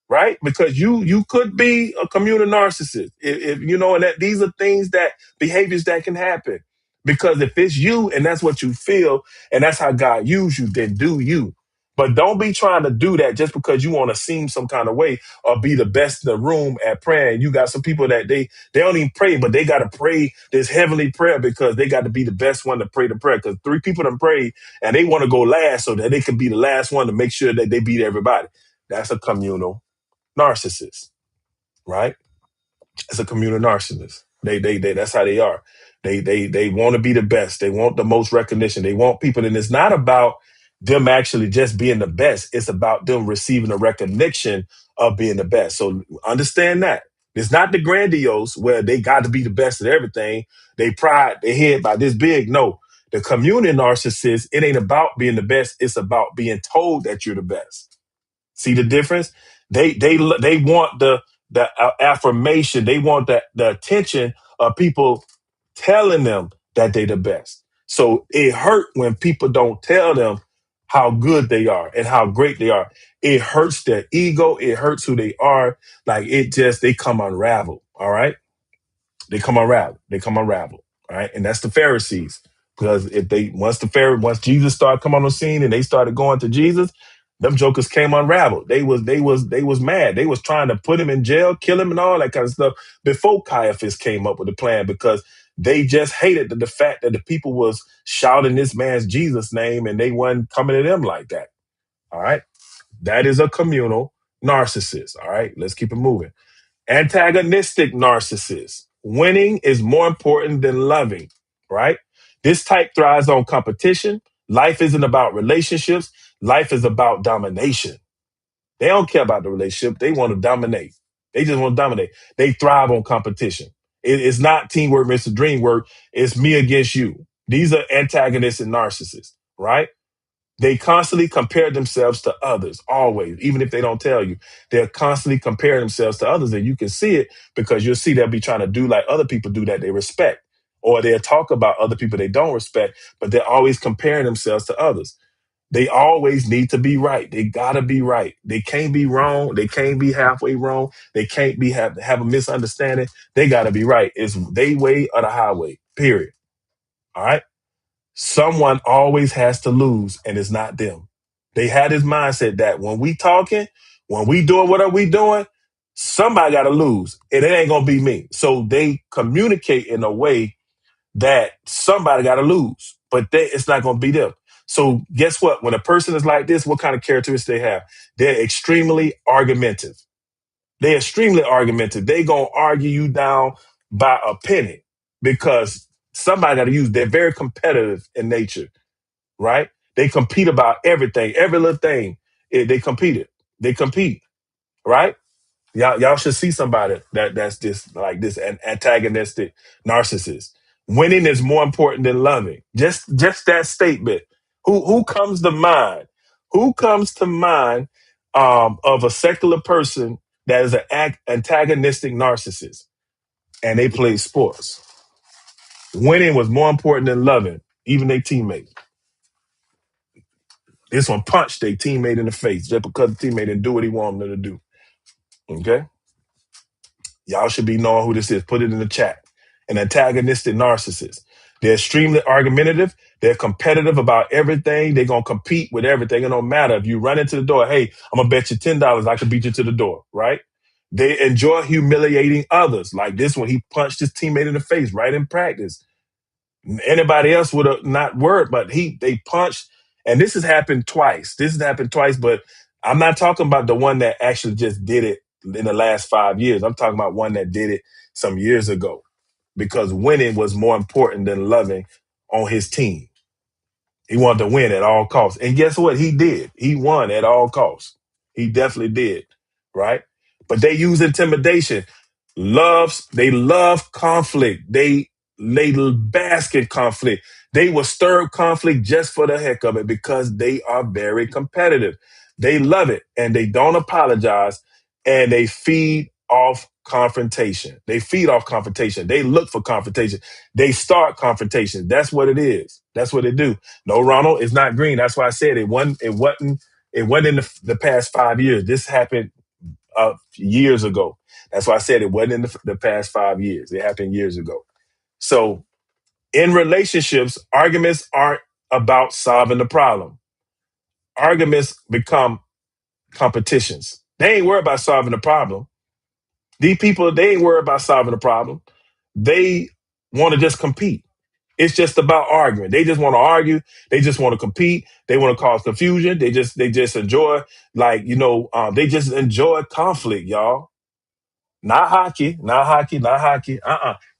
Right? Because you could be a communal narcissist. If and that these are things that behaviors that can happen. Because if it's you and that's what you feel and that's how God used you, then do you. But don't be trying to do that just because you want to seem some kind of way or be the best in the room at praying. You got some people that they don't even pray, but they got to pray this heavenly prayer because they got to be the best one to pray the prayer. Because 3 people done prayed and they want to go last so that they can be the last one to make sure that they beat everybody. That's a communal narcissist, right? It's a communal narcissist. They that's how they are. They want to be the best. They want the most recognition. They want people, and it's not about them actually just being the best. It's about them receiving the recognition of being the best. So understand that. It's not the grandiose where they got to be the best at everything. They pride their head by this big. No, the community narcissist, it ain't about being the best. It's about being told that you're the best. See the difference? They want the affirmation. They want the attention of people telling them that they the best. So it hurt when people don't tell them how good they are and how great they are. It hurts their ego. It hurts who they are. Like they come unraveled. All right. They come unraveled. They come unraveled. All right. And that's the Pharisees. Because once Jesus started coming on the scene and they started going to Jesus, them jokers came unraveled. They was mad. They was trying to put him in jail, kill him and all that kind of stuff before Caiaphas came up with a plan because They just hated the fact that the people was shouting this man's Jesus name and they wasn't coming to them like that. All right. That is a communal narcissist. All right. Let's keep it moving. Antagonistic narcissist. Winning is more important than loving. Right. This type thrives on competition. Life isn't about relationships. Life is about domination. They don't care about the relationship. They want to dominate. They just want to dominate. They thrive on competition. It's not teamwork, Mr. Dreamwork. It's me against you. These are antagonists and narcissists, right? They constantly compare themselves to others, always, even if they don't tell you. They're constantly comparing themselves to others, and you can see it because you'll see they'll be trying to do like other people do that they respect, or they'll talk about other people they don't respect, but they're always comparing themselves to others. They always need to be right. They gotta be right. They can't be wrong. They can't be halfway wrong. They can't be have a misunderstanding. They gotta be right. It's they way or the highway. Period. All right. Someone always has to lose, and it's not them. They had this mindset that when we talking, when we doing what are we doing, somebody gotta lose, and it ain't gonna be me. So they communicate in a way that somebody got to lose, but it's not going to be them. So guess what? When a person is like this, what kind of characteristics they have? They're extremely argumentative. They're extremely argumentative. They going to argue you down by a penny because somebody got to use. They're very competitive in nature, right? They compete about everything, every little thing. They compete it. They compete, right? Y'all should see somebody that's this like this an antagonistic narcissist. Winning is more important than loving. Just that statement. Who comes to mind? Who comes to mind of a secular person that is an antagonistic narcissist and they play sports? Winning was more important than loving, even their teammates. This one punched their teammate in the face just because the teammate didn't do what he wanted them to do. Okay? Y'all should be knowing who this is. Put it in the chat. An antagonistic narcissist. They're extremely argumentative. They're competitive about everything. They're going to compete with everything. It don't matter. If you run into the door, hey, I'm going to bet you $10 I can beat you to the door, right? They enjoy humiliating others. Like this one, he punched his teammate in the face right in practice. Anybody else would have not worked, but they punched. And this has happened twice. But I'm not talking about the one that actually just did it in the last 5 years. I'm talking about one that did it some years ago because winning was more important than loving on his team. He wanted to win at all costs. And guess what? He did. He won at all costs. He definitely did. Right? But they use intimidation. They love conflict. They bask in conflict. They will stir up conflict just for the heck of it because they are very competitive. They love it and they don't apologize and they feed off confrontation. They feed off confrontation. They look for confrontation. They start confrontation. That's what it is. That's what they do. No, Ronald, it's not green. That's why I said it wasn't. It wasn't in the past 5 years. This happened years ago. That's why I said it wasn't in the past 5 years. It happened years ago. So in relationships, arguments aren't about solving the problem. Arguments become competitions. They ain't worried about solving the problem. These people, they ain't worried about solving the problem. They want to just compete. It's just about arguing. They just want to argue. They just want to compete. They want to cause confusion. They just enjoy, they just enjoy conflict, y'all. Not hockey, not hockey, not hockey.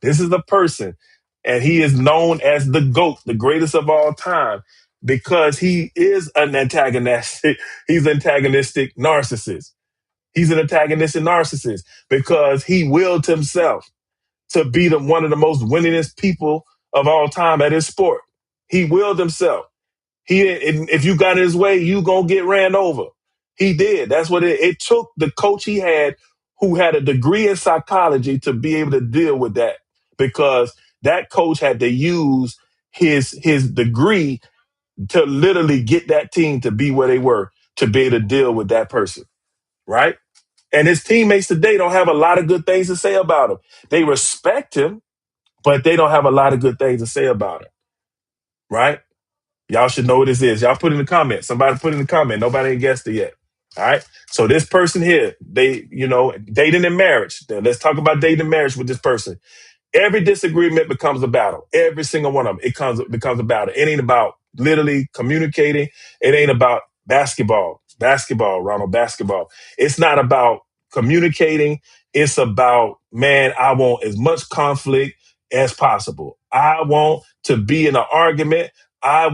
This is a person, and he is known as the GOAT, the greatest of all time, because he is an antagonistic. He's an antagonistic narcissist. He's an antagonistic narcissist because he willed himself to be one of the most winningest people of all time at his sport. He willed himself. If you got in his way, you gonna get ran over. He did. That's what it took. The coach he had, who had a degree in psychology, to be able to deal with that, because that coach had to use his degree to literally get that team to be where they were, to be able to deal with that person, right? And his teammates today don't have a lot of good things to say about him. They respect him, but they don't have a lot of good things to say about him, right? Y'all should know what this is. Y'all put in the comment. Somebody put in the comment. Nobody ain't guessed it yet. All right. So this person here, dating and marriage. Now, let's talk about dating and marriage with this person. Every disagreement becomes a battle. Every single one of them, becomes a battle. It ain't about literally communicating. It ain't about basketball. Basketball, Ronald, basketball. It's not about communicating. It's about, man, I want as much conflict as possible. I want to be in an argument. I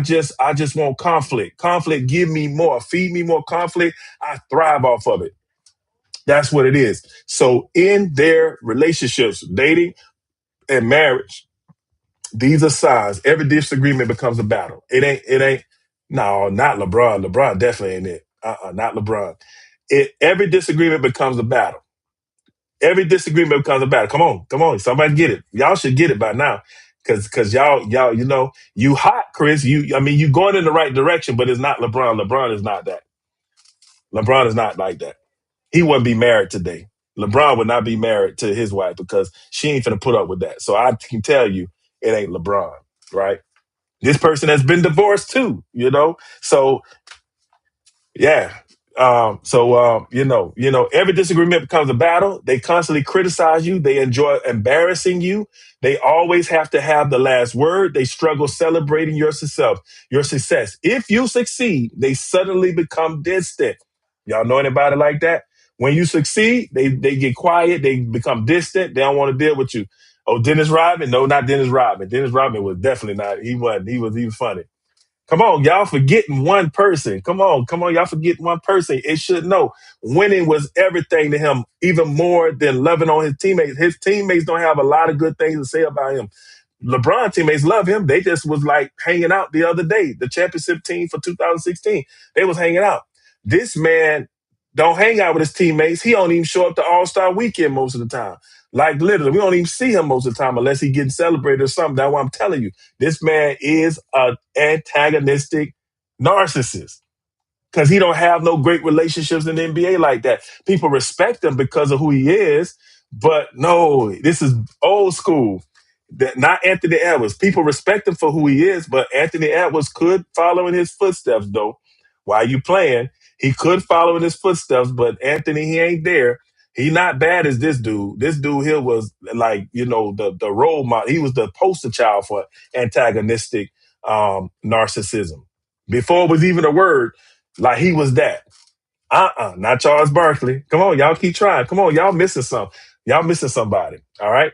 just want conflict. Conflict, give me more, feed me more conflict. I thrive off of it. That's what it is. So in their relationships, dating and marriage, these are signs. Every disagreement becomes a battle. It ain't, no, not LeBron. LeBron definitely ain't it. Not LeBron. Every disagreement becomes a battle. Every disagreement becomes a battle. Come on. Somebody get it. Y'all should get it by now. Cause y'all, you hot, Chris. You going in the right direction, but it's not LeBron. LeBron is not that. LeBron is not like that. He wouldn't be married today. LeBron would not be married to his wife because she ain't finna put up with that. So I can tell you it ain't LeBron, right? This person has been divorced too, So yeah. Every disagreement becomes a battle. They constantly criticize you. They enjoy embarrassing you. They always have to have the last word. They struggle celebrating your success. If you succeed, they suddenly become distant. Y'all know anybody like that? When you succeed, they get quiet. They become distant. They don't want to deal with you. Oh, Dennis Rodman? No, not Dennis Rodman. Dennis Rodman was definitely not. He wasn't. He was funny. Come on, y'all forgetting one person. Come on, y'all forget one person. It should know. Winning was everything to him, even more than loving on his teammates. His teammates don't have a lot of good things to say about him. LeBron teammates love him. They just was like hanging out the other day. The championship team for 2016, they was hanging out. This man don't hang out with his teammates. He don't even show up to All-Star weekend most of the time. Like literally, we don't even see him most of the time unless he getting celebrated or something. That's why I'm telling you, this man is an antagonistic narcissist because he don't have no great relationships in the NBA like that. People respect him because of who he is, but no, this is old school. That not Anthony Edwards. People respect him for who he is, but Anthony Edwards could follow in his footsteps though. While you playing, he could follow in his footsteps, but Anthony, he ain't there. He not bad as this dude. This dude here was like, the role model. He was the poster child for antagonistic narcissism. Before it was even a word, like he was that. Not Charles Barkley. Come on, y'all keep trying. Come on, y'all missing something. Y'all missing somebody. All right.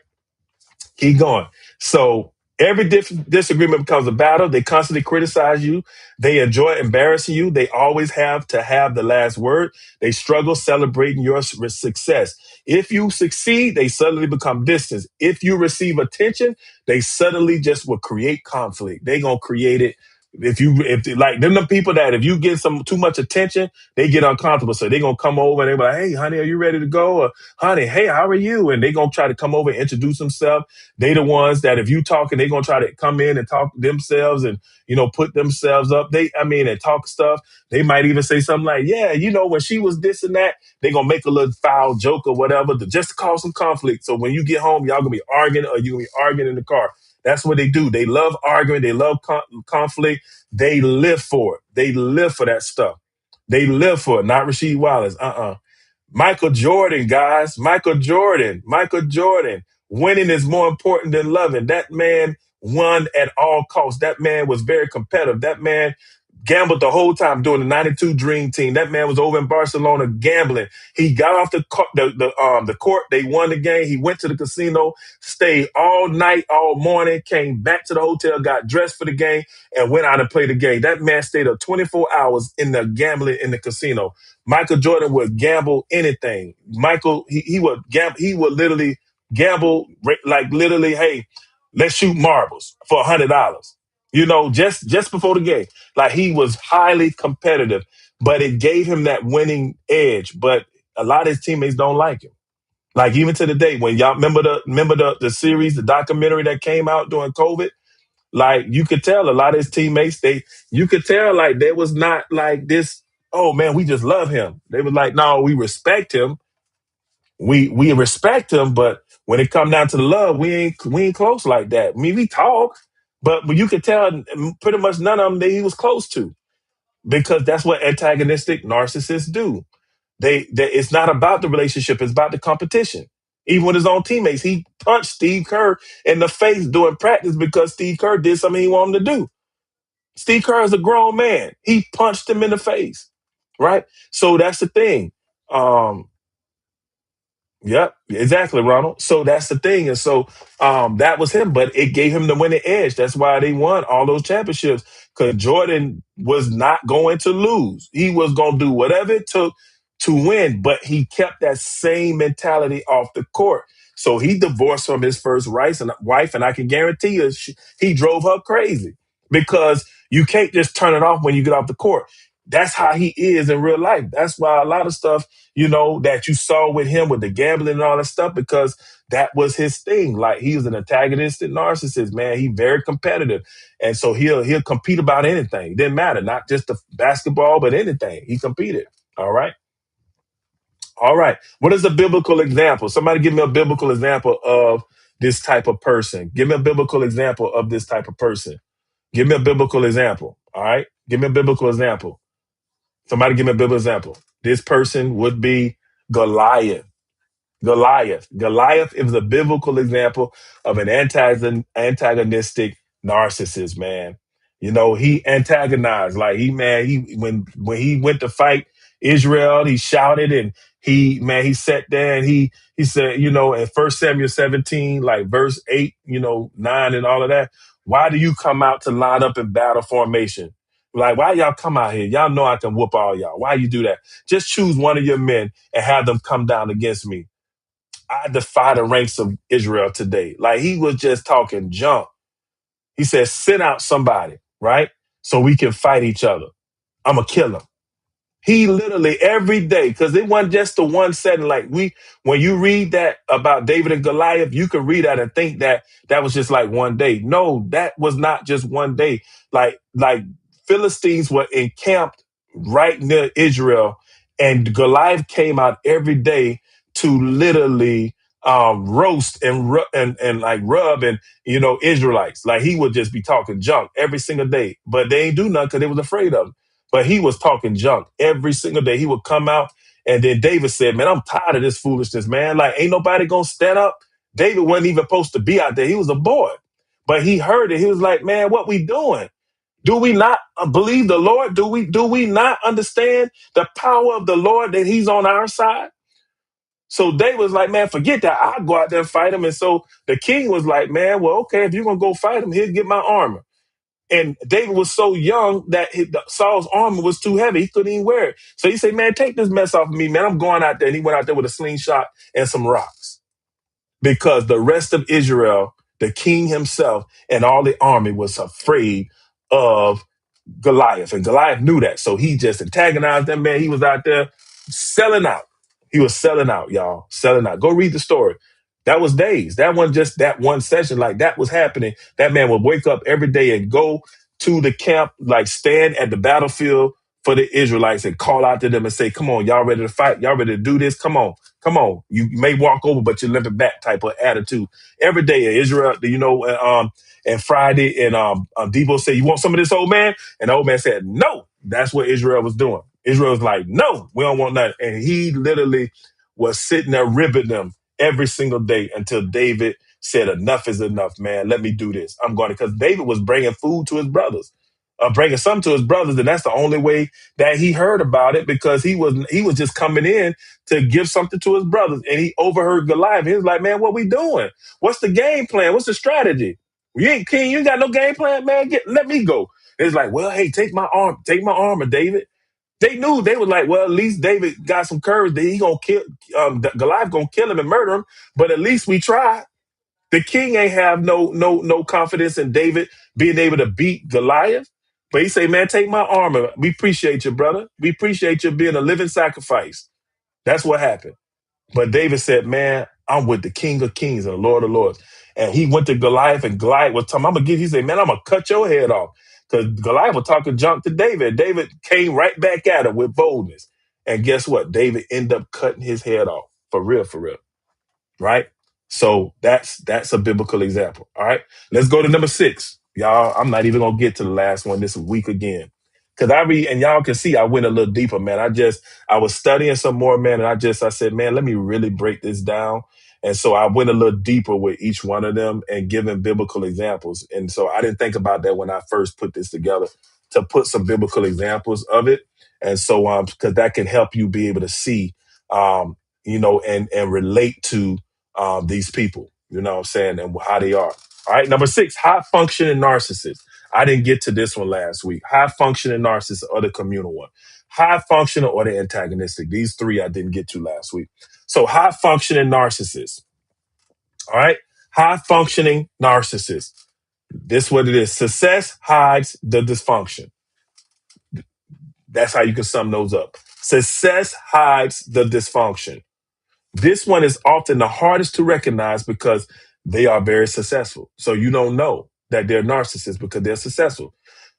Keep going. So every disagreement becomes a battle. They constantly criticize you. They enjoy embarrassing you. They always have to have the last word. They struggle celebrating your success. If you succeed, they suddenly become distant. If you receive attention, they suddenly just will create conflict. They gonna create it. If like them people that if you get some too much attention, they get uncomfortable. So they gonna come over and they be like, "Hey, honey, are you ready to go?" Or, "Honey, hey, how are you?" And they gonna try to come over and introduce themselves. They the ones that if you talking, they gonna try to come in and talk themselves and put themselves up. And talk stuff. They might even say something like, "Yeah, when she was this and that." They gonna make a little foul joke or whatever just to cause some conflict. So when you get home, y'all gonna be arguing or you gonna be arguing in the car. That's what they do. They love arguing. They love conflict. They live for it. They live for that stuff. They live for it. Not Rasheed Wallace. Michael Jordan, guys. Michael Jordan. Michael Jordan. Winning is more important than loving. That man won at all costs. That man was very competitive. That man gambled the whole time doing the '92 Dream Team. That man was over in Barcelona gambling. He got off the court. They won the game. He went to the casino, stayed all night, all morning, came back to the hotel, got dressed for the game, and went out and played the game. That man stayed up 24 hours in the gambling in the casino. Michael Jordan would gamble anything. Michael, he would gamble. He would literally gamble like literally, hey, let's shoot marbles for $100. Just before the game. Like he was highly competitive, but it gave him that winning edge. But a lot of his teammates don't like him. Like even to the day when y'all remember the series, the documentary that came out during COVID. Like you could tell a lot of his teammates, you could tell like they was not like this. Oh man, we just love him. They was like, no, we respect him. We respect him, but when it come down to the love, we ain't close like that. I mean, we talk, but you could tell pretty much none of them that he was close to because that's what antagonistic narcissists do. They it's not about the relationship; it's about the competition. Even with his own teammates, he punched Steve Kerr in the face during practice because Steve Kerr did something he wanted him to do. Steve Kerr is a grown man. He punched him in the face, right? So that's the thing. Um, Yep, exactly, Ronald. So that's the thing. And so that was him, but it gave him the winning edge. That's why they won all those championships. Because Jordan was not going to lose. He was going to do whatever it took to win, but he kept that same mentality off the court. So he divorced from his first wife, and I can guarantee you he drove her crazy because you can't just turn it off when you get off the court. That's how he is in real life. That's why a lot of stuff that you saw with him with the gambling and all that stuff, because that was his thing. Like, he was an antagonistic narcissist, man. He very competitive. And so he'll compete about anything. It didn't matter, not just the basketball, but anything. He competed. All right. All right. What is a biblical example? Somebody give me a biblical example of this type of person. Give me a biblical example of this type of person. Give me a biblical example. All right. Give me a biblical example. Somebody give me a biblical example. This person would be Goliath. Goliath is a biblical example of an antagonistic narcissist, man. He antagonized. Like, when he went to fight Israel, he shouted, and he sat there and he said, in 1 Samuel 17, like verse 8, 9 and all of that, why do you come out to line up in battle formation? Like, why y'all come out here? Y'all know I can whoop all y'all. Why you do that? Just choose one of your men and have them come down against me. I defy the ranks of Israel today. Like, he was just talking junk. He said, send out somebody, right? So we can fight each other. I'm going to kill him. He literally every day, because it wasn't just the one setting. Like, when you read that about David and Goliath, you could read that and think that that was just like one day. No, that was not just one day. Like Philistines were encamped right near Israel, and Goliath came out every day to literally roast and like rub and Israelites. Like, he would just be talking junk every single day, but they ain't do nothing because they was afraid of him. But he was talking junk every single day. He would come out, and then David said, man, I'm tired of this foolishness, man. Like, ain't nobody gonna stand up. David wasn't even supposed to be out there. He was a boy. But he heard it. He was like, man, what we doing? Do we not believe the Lord? Do we not understand the power of the Lord, that he's on our side? So David was like, man, forget that. I'll go out there and fight him. And so the king was like, man, well, okay, if you're going to go fight him, here's get my armor. And David was so young that Saul's armor was too heavy. He couldn't even wear it. So he said, man, take this mess off of me, man. I'm going out there. And he went out there with a slingshot and some rocks, because the rest of Israel, the king himself and all the army, was afraid of Goliath. And Goliath knew that. So he just antagonized them, man. He was out there selling out. He was selling out, y'all. Selling out. Go read the story. That was days. That wasn't just that one session. Like, that was happening. That man would wake up every day and go to the camp, like stand at the battlefield for the Israelites and call out to them and say, come on, y'all ready to fight? Y'all ready to do this? Come on. Come on. You may walk over, but you're limping back type of attitude. Every day in Israel, and Friday, and Debo said, you want some of this, old man? And the old man said, no. That's what Israel was doing. Israel was like, no, we don't want that. And he literally was sitting there ribbing them every single day until David said, enough is enough, man. Let me do this. I'm going to, because David was bringing food to his brothers, bringing something to his brothers. And that's the only way that he heard about it, because he was just coming in to give something to his brothers. And he overheard Goliath. He was like, man, what we doing? What's the game plan? What's the strategy? You ain't king. You ain't got no game plan, man. Let me go. It's like, well, hey, take my armor, David. They knew. They was like, well, at least David got some courage that he gonna kill Goliath, gonna kill him and murder him. But at least we tried. The king ain't have no confidence in David being able to beat Goliath. But he say, man, take my armor. We appreciate you, brother. We appreciate you being a living sacrifice. That's what happened. But David said, man, I'm with the King of Kings and the Lord of Lords. And he went to Goliath, and Goliath was telling him, I'm going to give, he said, man, I'm going to cut your head off. Because Goliath was talking junk to David. David came right back at him with boldness. And guess what? David ended up cutting his head off. For real, for real. Right? So that's a biblical example. All right. Let's go to number 6. Y'all, I'm not even going to get to the last one this week again. Because I read, and y'all can see I went a little deeper, man. I was studying some more, man. And I said, man, let me really break this down. And so I went a little deeper with each one of them and given biblical examples. And so I didn't think about that when I first put this together, to put some biblical examples of it. And so because that can help you be able to see and relate to these people, you know what I'm saying, and how they are. All right, number 6, high functioning narcissists. I didn't get to this one last week. High functioning narcissists or the communal one. High functional or the antagonistic. These three I didn't get to last week. So high functioning narcissists. All right. High functioning narcissists. This what it is. Success hides the dysfunction. That's how you can sum those up. Success hides the dysfunction. This one is often the hardest to recognize because they are very successful. So you don't know that they're narcissists because they're successful.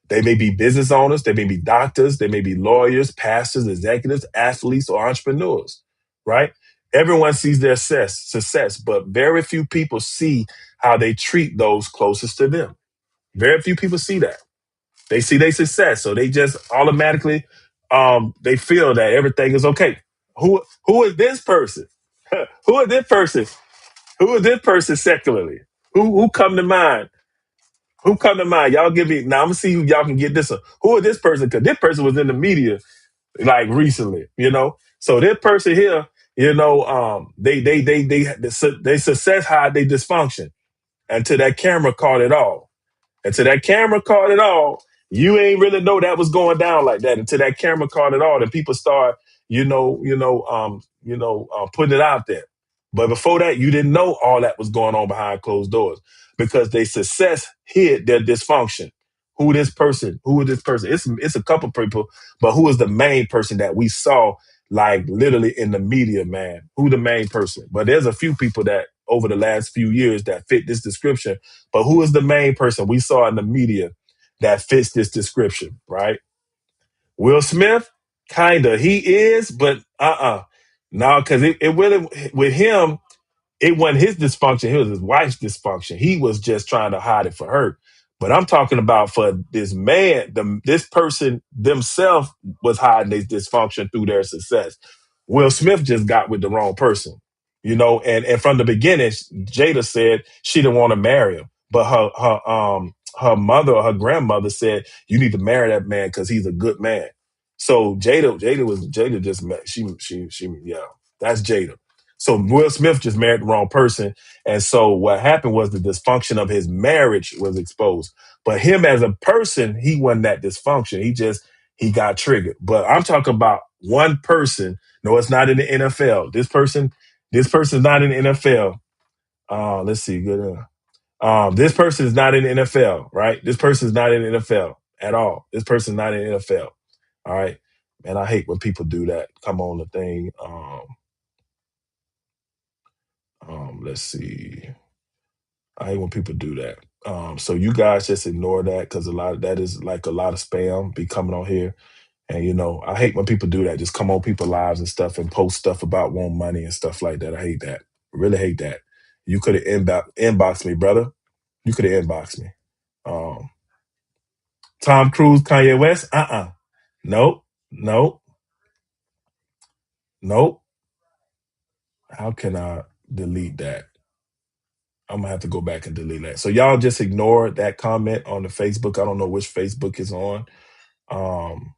They may be business owners, they may be doctors, they may be lawyers, pastors, executives, athletes, or entrepreneurs, right? Everyone sees their success, but very few people see how they treat those closest to them. Very few people see that. They see their success, so they just automatically they feel that everything is okay. Who is this person? Who is this person? Who is this person secularly? Who come to mind? Who come to mind? Y'all give me now. I'm gonna see who y'all can get this one. Who is this person? Because this person was in the media like recently, you know. So this person here, you know, they success hide they dysfunction until that camera caught it all. Until that camera caught it all, you ain't really know that was going down like that. Until that camera caught it all, and people start, putting it out there. But before that, you didn't know all that was going on behind closed doors because their success hid their dysfunction. Who this person? Who is this person? It's a couple people, but who is the main person that we saw like literally in the media, man? Who the main person? But there's a few people that over the last few years that fit this description. But who is the main person we saw in the media that fits this description, right? Will Smith, kinda. He is, but no, because it really with him, it wasn't his dysfunction. It was his wife's dysfunction. He was just trying to hide it for her. But I'm talking about for this man, this person themselves was hiding their dysfunction through their success. Will Smith just got with the wrong person, you know. And from the beginning, Jada said she didn't want to marry him, but her mother or her grandmother said you need to marry that man because he's a good man. So Jada just met she yeah, that's Jada. So Will Smith just married the wrong person. And so what happened was the dysfunction of his marriage was exposed. But him as a person, he wasn't that dysfunction. He got triggered. But I'm talking about one person. No, it's not in the NFL. This person's not in the NFL. Let's see. Good. This person is not in the NFL, right? This person is not in the NFL at all. This person's not in the NFL. All right. Man, I hate when people do that. Come on the thing. Let's see. I hate when people do that. So you guys just ignore that because a lot of that is like a lot of spam be coming on here. And you know, I hate when people do that. Just come on people's lives and stuff and post stuff about want money and stuff like that. I hate that. Really hate that. You could have inboxed me, brother. You could have inboxed me. Um, Tom Cruise, Kanye West. Nope. Nope. Nope. How can I delete that? I'm gonna have to go back and delete that. So y'all just ignore that comment on the Facebook. I don't know which Facebook is on. Um,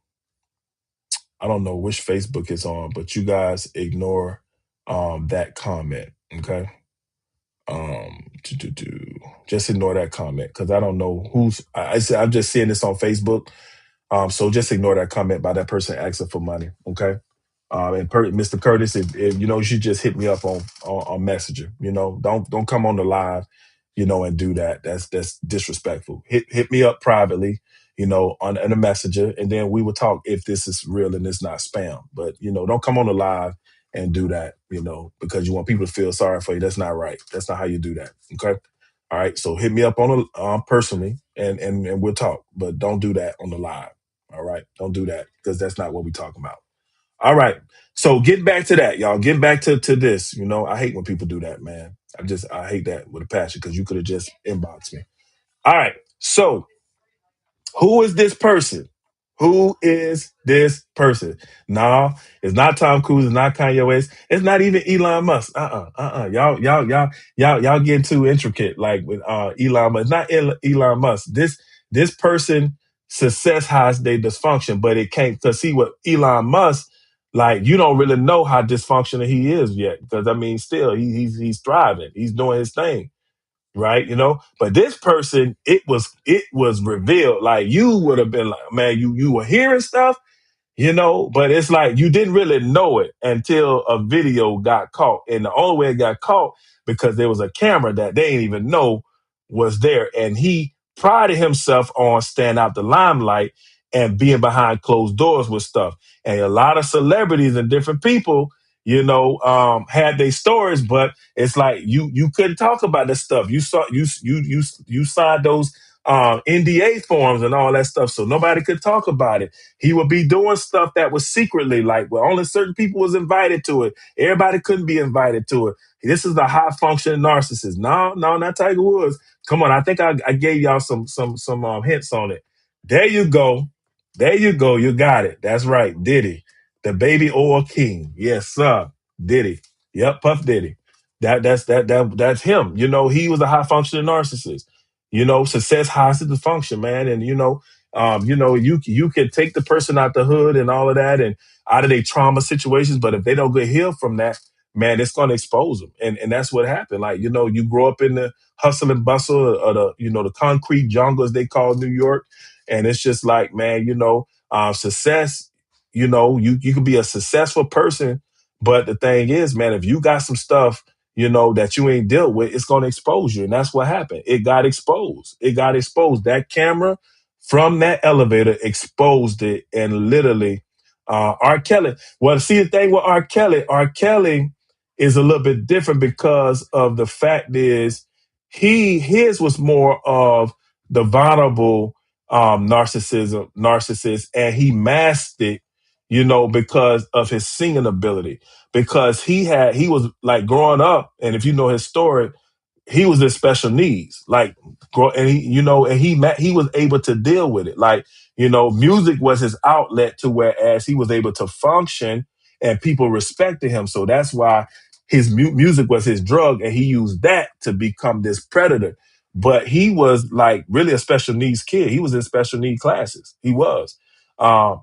I don't know which Facebook is on, but you guys ignore that comment. Okay. Just ignore that comment because I don't know who's. I'm just seeing this on Facebook. So just ignore that comment by that person asking for money. Okay. Mr. Curtis, if you know, you should just hit me up on Messenger. You know, don't come on the live, you know, and do that. That's disrespectful. Hit me up privately, you know, on in a messenger, and then we will talk if this is real and it's not spam. But you know, don't come on the live and do that, you know, because you want people to feel sorry for you. That's not right. That's not how you do that. Okay. All right. So hit me up on personally, and we'll talk. But don't do that on the live. All right. Don't do that because that's not what we're talking about. All right. So get back to that, y'all. Get back to this. You know, I hate when people do that, man. I hate that with a passion because you could have just inboxed me. All right. So who is this person? Who is this person? No, it's not Tom Cruise. It's not Kanye West. It's not even Elon Musk. Y'all getting too intricate. Like with Elon Musk. It's not Elon Musk. This person success has their dysfunction, but it can't. Cause see what Elon Musk, like, you don't really know how dysfunctional he is yet. Because I mean, still he's thriving. He's doing his thing, right? But this person, it was revealed. Like, you would have been like, man, you were hearing stuff, but it's like you didn't really know it until a video got caught. And the only way it got caught, because there was a camera that they didn't even know was there. And he prided himself on staying out the limelight and being behind closed doors with stuff. And a lot of celebrities and different people, had their stories, but it's like you couldn't talk about this stuff. You saw you signed those NDA forms and all that stuff, so nobody could talk about it. He would be doing stuff that was secretly, like, well, only certain people was invited to it. Everybody couldn't be invited to it. This is the high functioning narcissist. No, not Tiger Woods. Come on, I think I gave y'all some hints on it. There you go. There you go. You got it. That's right. Diddy, the baby oil king. Yes, sir. Diddy. Yep, Puff Diddy. That's him. He was a high functioning narcissist. Success has to function, man. And you can take the person out the hood and all of that and out of their trauma situations, but if they don't get healed from that, man, it's gonna expose them. And that's what happened. Like, you grow up in the hustle and bustle of the concrete jungle, as they call New York. And it's just like, man, success, you could be a successful person, but the thing is, man, if you got some stuff that you ain't dealt with, it's going to expose you. And that's what happened. It got exposed. It got exposed. That camera from that elevator exposed it. And literally, R. Kelly. Well, see, the thing with R. Kelly is a little bit different, because of the fact is his was more of the vulnerable narcissist, and he masked it, because of his singing ability, because he was like growing up, and if you know his story, he was in special needs, like, and he was able to deal with it. Like, music was his outlet, to whereas he was able to function and people respected him. So that's why his music was his drug, and he used that to become this predator. But he was like really a special needs kid. He was in special need classes. He was.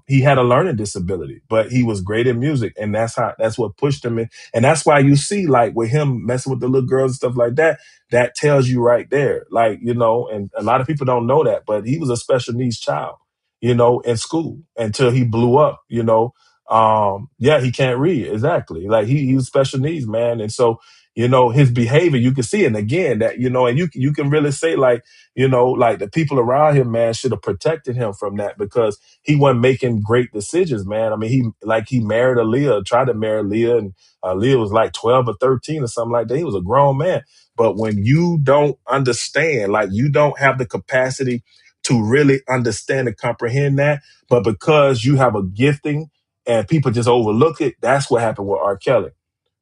He had a learning disability, but he was great in music, and that's what pushed him in. And that's why you see, like, with him messing with the little girls and stuff like that, that tells you right there, like, and a lot of people don't know that, but he was a special needs child, in school until he blew up, yeah, he can't read. Exactly. Like, he was special needs, man. And so, his behavior, you can see. And again, that, and you can really say, like, like, the people around him, man, should have protected him from that, because he wasn't making great decisions, man. I mean, he married Aaliyah, tried to marry Leah, and Leah was like 12 or 13 or something like that. He was a grown man. But when you don't understand, like, you don't have the capacity to really understand and comprehend that, but because you have a gifting and people just overlook it, that's what happened with R. Kelly.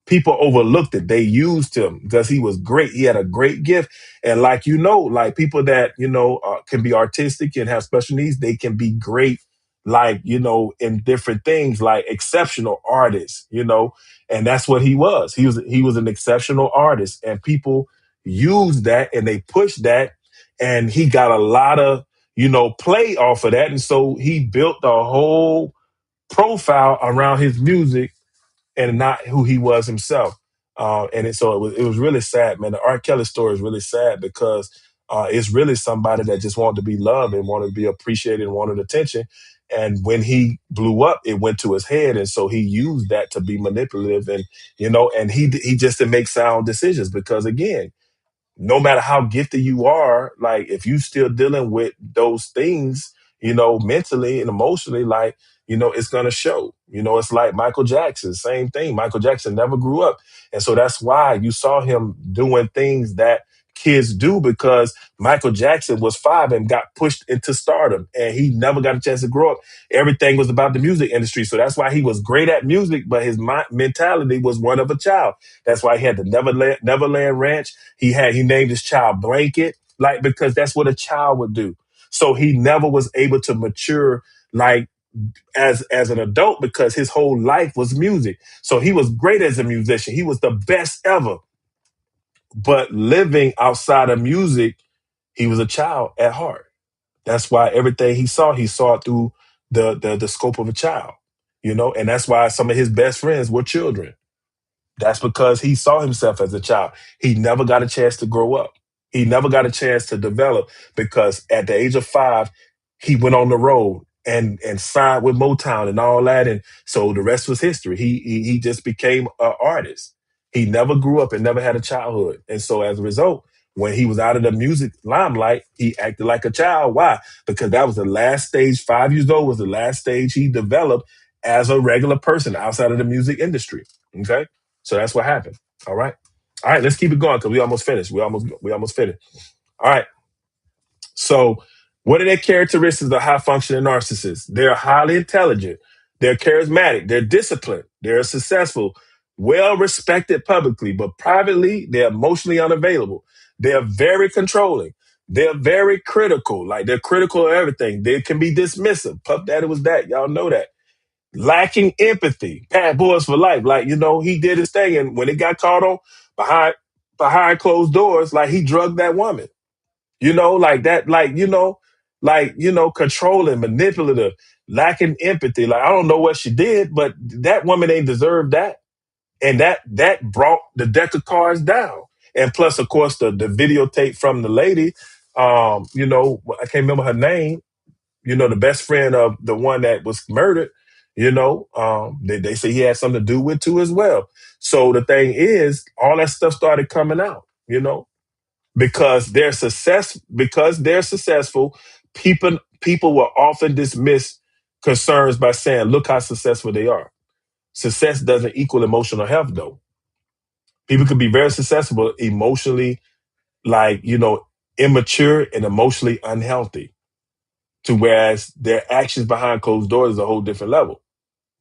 People overlooked it. They used him because he was great. He had a great gift. And like, like, people that, can be artistic and have special needs, they can be great, like, in different things, like exceptional artists, and that's what he was. He was an exceptional artist, and people used that and they pushed that, and he got a lot of, play off of that. And so he built the whole profile around his music and not who he was himself. So it was really sad, man. The R. Kelly story is really sad, because it's really somebody that just wanted to be loved and wanted to be appreciated and wanted attention. And when he blew up, it went to his head, and so he used that to be manipulative, and and he just didn't make sound decisions, because again, no matter how gifted you are, like, if you still dealing with those things, mentally and emotionally, like, it's gonna show. It's like Michael Jackson, same thing. Michael Jackson never grew up. And so that's why you saw him doing things that kids do, because Michael Jackson was 5 and got pushed into stardom, and he never got a chance to grow up. Everything was about the music industry. So that's why he was great at music, but his mentality was one of a child. That's why he had the Neverland Ranch. He named his child Blanket, like, because that's what a child would do. So he never was able to mature like as an adult because his whole life was music. So he was great as a musician. He was the best ever. But living outside of music, he was a child at heart. That's why everything he saw it through the scope of a child, and that's why some of his best friends were children. That's because he saw himself as a child. He never got a chance to grow up. He never got a chance to develop because at the age of 5, he went on the road and signed with Motown and all that. And so the rest was history. He just became an artist. He never grew up and never had a childhood. And so as a result, when he was out of the music limelight, he acted like a child. Why? Because that was the last stage. 5 years old was the last stage he developed as a regular person outside of the music industry. Okay. So that's what happened. All right. All right, let's keep it going because we almost finished. We almost finished. All right. So what are their characteristics of high functioning narcissists? They're highly intelligent, they're charismatic, they're disciplined, they're successful, well respected publicly, but privately, they're emotionally unavailable. They're very controlling. They're very critical. Like they're critical of everything. They can be dismissive. Puff Daddy was that. Y'all know that. Lacking empathy. Bad boys for life. Like, he did his thing. And when it got caught on behind closed doors, like he drugged that woman. Like that, controlling, manipulative, lacking empathy. Like, I don't know what she did, but that woman ain't deserved that. And that brought the deck of cards down. And plus, of course, the videotape from the lady, I can't remember her name, the best friend of the one that was murdered, they say he had something to do with too as well. So the thing is, all that stuff started coming out, because they're successful, people will often dismiss concerns by saying, look how successful they are. Success doesn't equal emotional health though. People can be very successful emotionally, like, immature and emotionally unhealthy, to whereas their actions behind closed doors is a whole different level.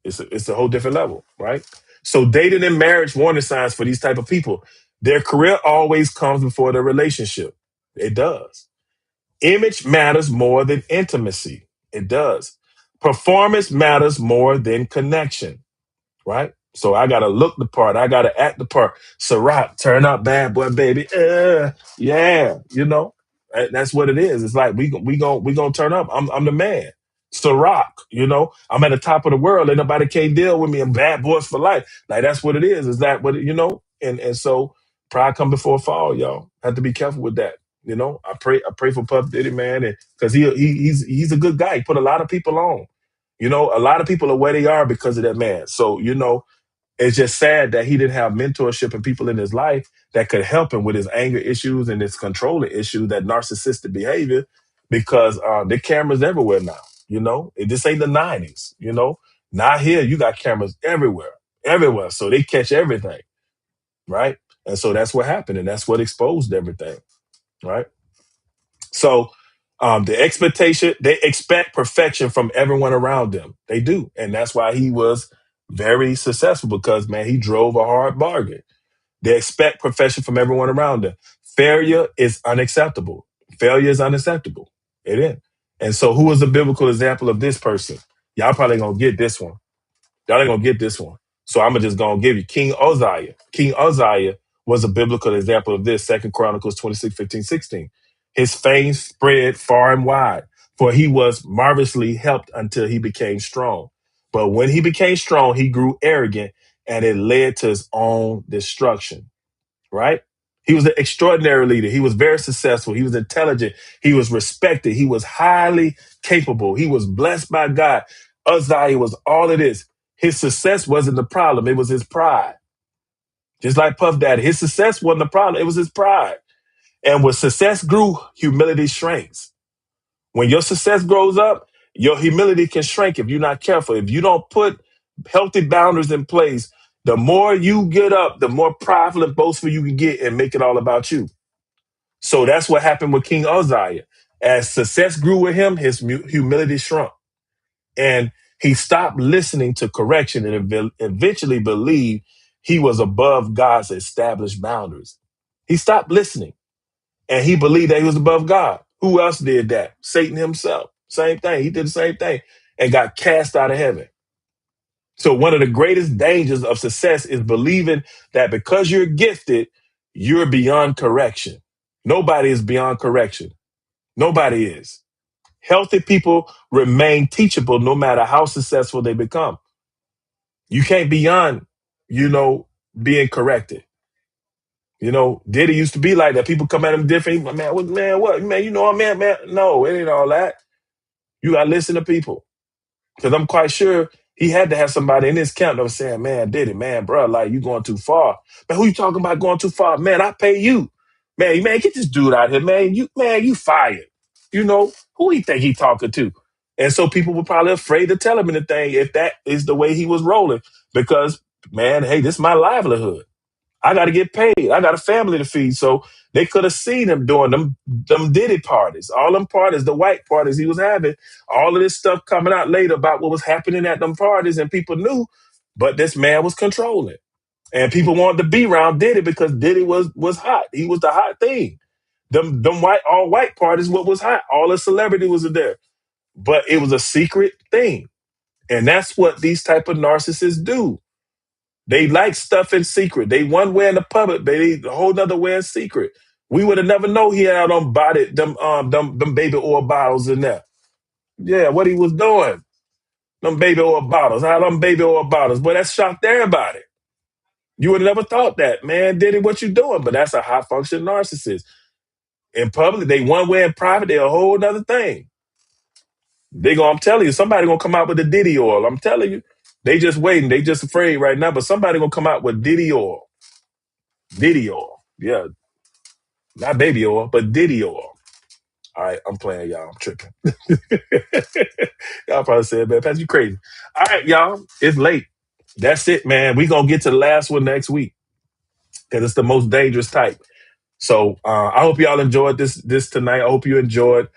It's a whole different level, right? So dating and marriage warning signs for these type of people. Their career always comes before their relationship. It does. Image matters more than intimacy. It does. Performance matters more than connection, right? So I gotta look the part. I gotta act the part. Ciroc, turn up, bad boy, baby. Yeah, that's what it is. It's like we gonna turn up. I'm the man. Ciroc, I'm at the top of the world. And nobody can't deal with me. I'm bad boys for life. Like that's what it is. Is that what And so pride come before a fall, y'all. Have to be careful with that. I pray for Puff Diddy, man, and because he's a good guy. He put a lot of people on. A lot of people are where they are because of that man. So, it's just sad that he didn't have mentorship and people in his life that could help him with his anger issues and his controlling issues, that narcissistic behavior, because the cameras everywhere now. This ain't the 90s. Not here. You got cameras everywhere. So they catch everything, right? And so that's what happened, and that's what exposed everything, right? So they expect perfection from everyone around them. They do. And that's why he was very successful because, man, he drove a hard bargain. They expect perfection from everyone around them. Failure is unacceptable. Failure is unacceptable. It is. And so who is a biblical example of this person? Y'all probably gonna get this one. Y'all ain't gonna get this one. So I'm just gonna give you King Uzziah. King Uzziah was a biblical example of this. 2 Chronicles 26:15-16. His fame spread far and wide, for he was marvelously helped until he became strong. But when he became strong, he grew arrogant, and it led to his own destruction. Right? He was an extraordinary leader. He was very successful. He was intelligent. He was respected. He was highly capable. He was blessed by God. Uzziah was all of this. His success wasn't the problem. It was his pride. Just like Puff Daddy, his success wasn't the problem. It was his pride. And when success grew, humility shrinks. When your success grows up, your humility can shrink if you're not careful. If you don't put healthy boundaries in place, the more you get up, the more prideful and boastful you can get and make it all about you. So that's what happened with King Uzziah. As success grew with him, his humility shrunk. And he stopped listening to correction and eventually believed he was above God's established boundaries. He stopped listening and he believed that he was above God. Who else did that? Satan himself. Same thing. He did the same thing. and got cast out of heaven. So one of the greatest dangers of success is believing that because you're gifted, you're beyond correction. Nobody is beyond correction. Nobody is. Healthy people remain teachable no matter how successful they become. You can't beyond, you know, being corrected. You know, Diddy used to be like that. People come at him different. Man, what, man, you know, man. No, it ain't all that. You got to listen to people. Because I'm quite sure he had to have somebody in his camp that was saying, man, Diddy, man, bro, like you going too far. Man, who you talking about going too far? Man, I pay you. Man, get this dude out here, man. You fired. You know, who he think he talking to? And so people were probably afraid to tell him anything if that is the way he was rolling. Because, man, hey, this is my livelihood. I got to get paid. I got a family to feed. So they could have seen him doing them Diddy parties, all them parties, the white parties he was having, all of this stuff coming out later about what was happening at them parties, and people knew, but this man was controlling. And people wanted to be around Diddy because Diddy was hot. He was the hot thing. Them white all white parties, what was hot? All the celebrity was there. But it was a secret thing. And that's what these type of narcissists do. They like stuff in secret. They one way in the public, but they a whole nother way in secret. We would have never known he had on body them baby oil bottles in there. Yeah, what he was doing. Them baby oil bottles. How them baby oil bottles. Boy, that shocked everybody. You would have never thought that, man. Diddy, what you doing? But that's a high function narcissist. In public, they one way, in private, they a whole nother thing. I'm telling you, somebody gonna come out with the Diddy oil. I'm telling you. They just waiting. They just afraid right now, but somebody gonna come out with Diddy oil. Diddy oil. Yeah, not baby oil, but Diddy oil. All right, I'm playing, y'all. I'm tripping. Y'all probably said, man, Pat, you crazy. All right, y'all. It's late. That's it, man. We gonna get to the last one next week because it's the most dangerous type. So I hope y'all enjoyed this tonight. I hope you enjoyed,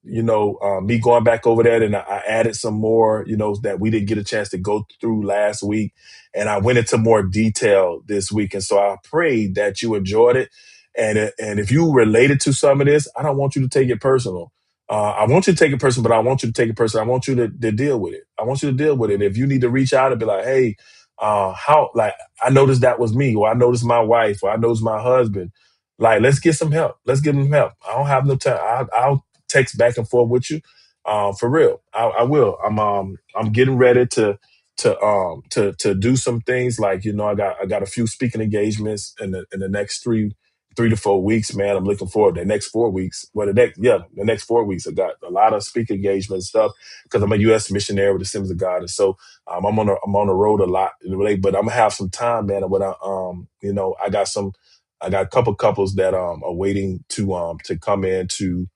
me going back over that, and I added some more, that we didn't get a chance to go through last week, and I went into more detail this week. And so I pray that you enjoyed it, and if you related to some of this, I don't want you to take it personal. I want you to take it personal, but I want you to take it personal. I want you to deal with it. I want you to deal with it. If you need to reach out and be like, hey, how like I noticed that was me, or I noticed my wife, or I noticed my husband. Like, let's get some help. Let's give them help. I don't have no time. I'll text back and forth with you. For real, I will. I'm getting ready to do some things. Like, I got a few speaking engagements in the next three to 4 weeks. Man, I'm looking forward to the next 4 weeks. Well, the next 4 weeks I got a lot of speaking engagement stuff because I'm a U.S. missionary with the Assemblies of God, and so I'm on the road a lot. But I'm gonna have some time, man. And when I got a couple couples that are waiting to come in to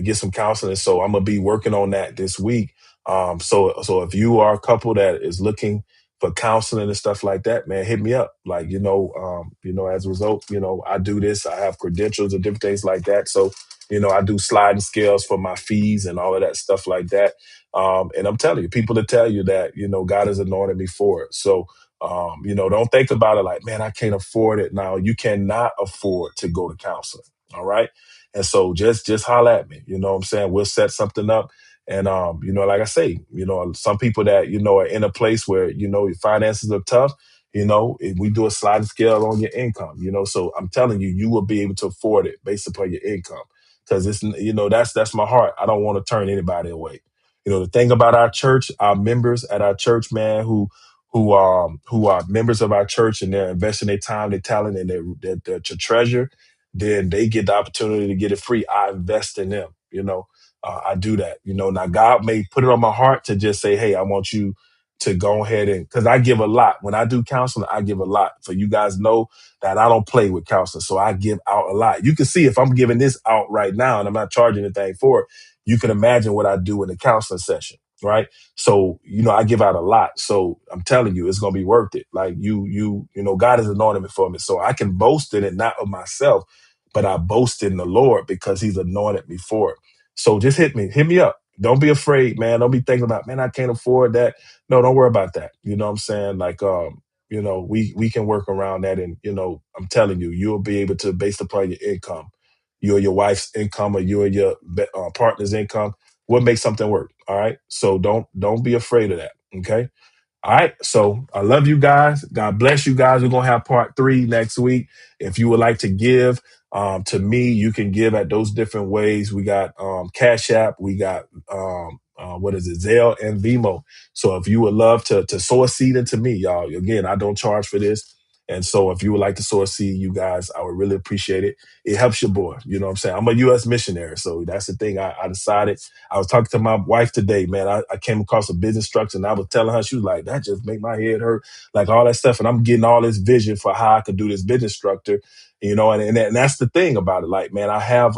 get some counseling. So I'm gonna be working on that this week. So if you are a couple that is looking for counseling and stuff like that, man, hit me up. Like, as a result, I do this. I have credentials and different things like that. So, I do sliding scales for my fees and all of that stuff like that. And I'm telling you, people to tell you that, God has anointed me for it. So don't think about it like, man, I can't afford it. Now, you cannot afford to go to counseling. All right. And so just holler at me. You know what I'm saying? We'll set something up. And like I say, some people that, are in a place where, your finances are tough, if we do a sliding scale on your income, so I'm telling you, you will be able to afford it based upon your income. Cause it's, that's my heart. I don't want to turn anybody away. The thing about our church, our members at our church, man, who are members of our church, and they're investing their time, their talent, and their treasure, then they get the opportunity to get it free. I invest in them. I do that. Now God may put it on my heart to just say, hey, I want you to go ahead, and because I give a lot. When I do counseling, I give a lot. For you guys know that I don't play with counseling, so I give out a lot. You can see if I'm giving this out right now and I'm not charging anything for it, you can imagine what I do in the counseling session, right? So, I give out a lot. So I'm telling you, it's gonna be worth it. Like God has anointed me for me. So I can boast in it, not of myself, but I boast in the Lord because He's anointed me for it. So just hit me up. Don't be afraid, man. Don't be thinking about, man, I can't afford that. No, don't worry about that. You know what I'm saying? Like, we can work around that. And, I'm telling you, you'll be able to, based upon your income, you or your wife's income, or you or your partner's income, we'll make something work. All right. So don't be afraid of that. Okay. All right. So I love you guys. God bless you guys. We're gonna have part 3 next week. If you would like to give to me, you can give at those different ways. We got Cash App, we got what is it, Zelle and Venmo. So if you would love to sow a seed into me, y'all. Again, I don't charge for this. And so if you would like to sow a seed, you guys, I would really appreciate it. It helps your boy. You know what I'm saying? I'm a US missionary. So that's the thing I decided. I was talking to my wife today, man. I came across a business structure and I was telling her, she was like, that just make my head hurt, like all that stuff. And I'm getting all this vision for how I could do this business structure, and that's the thing about it. Like, man, I have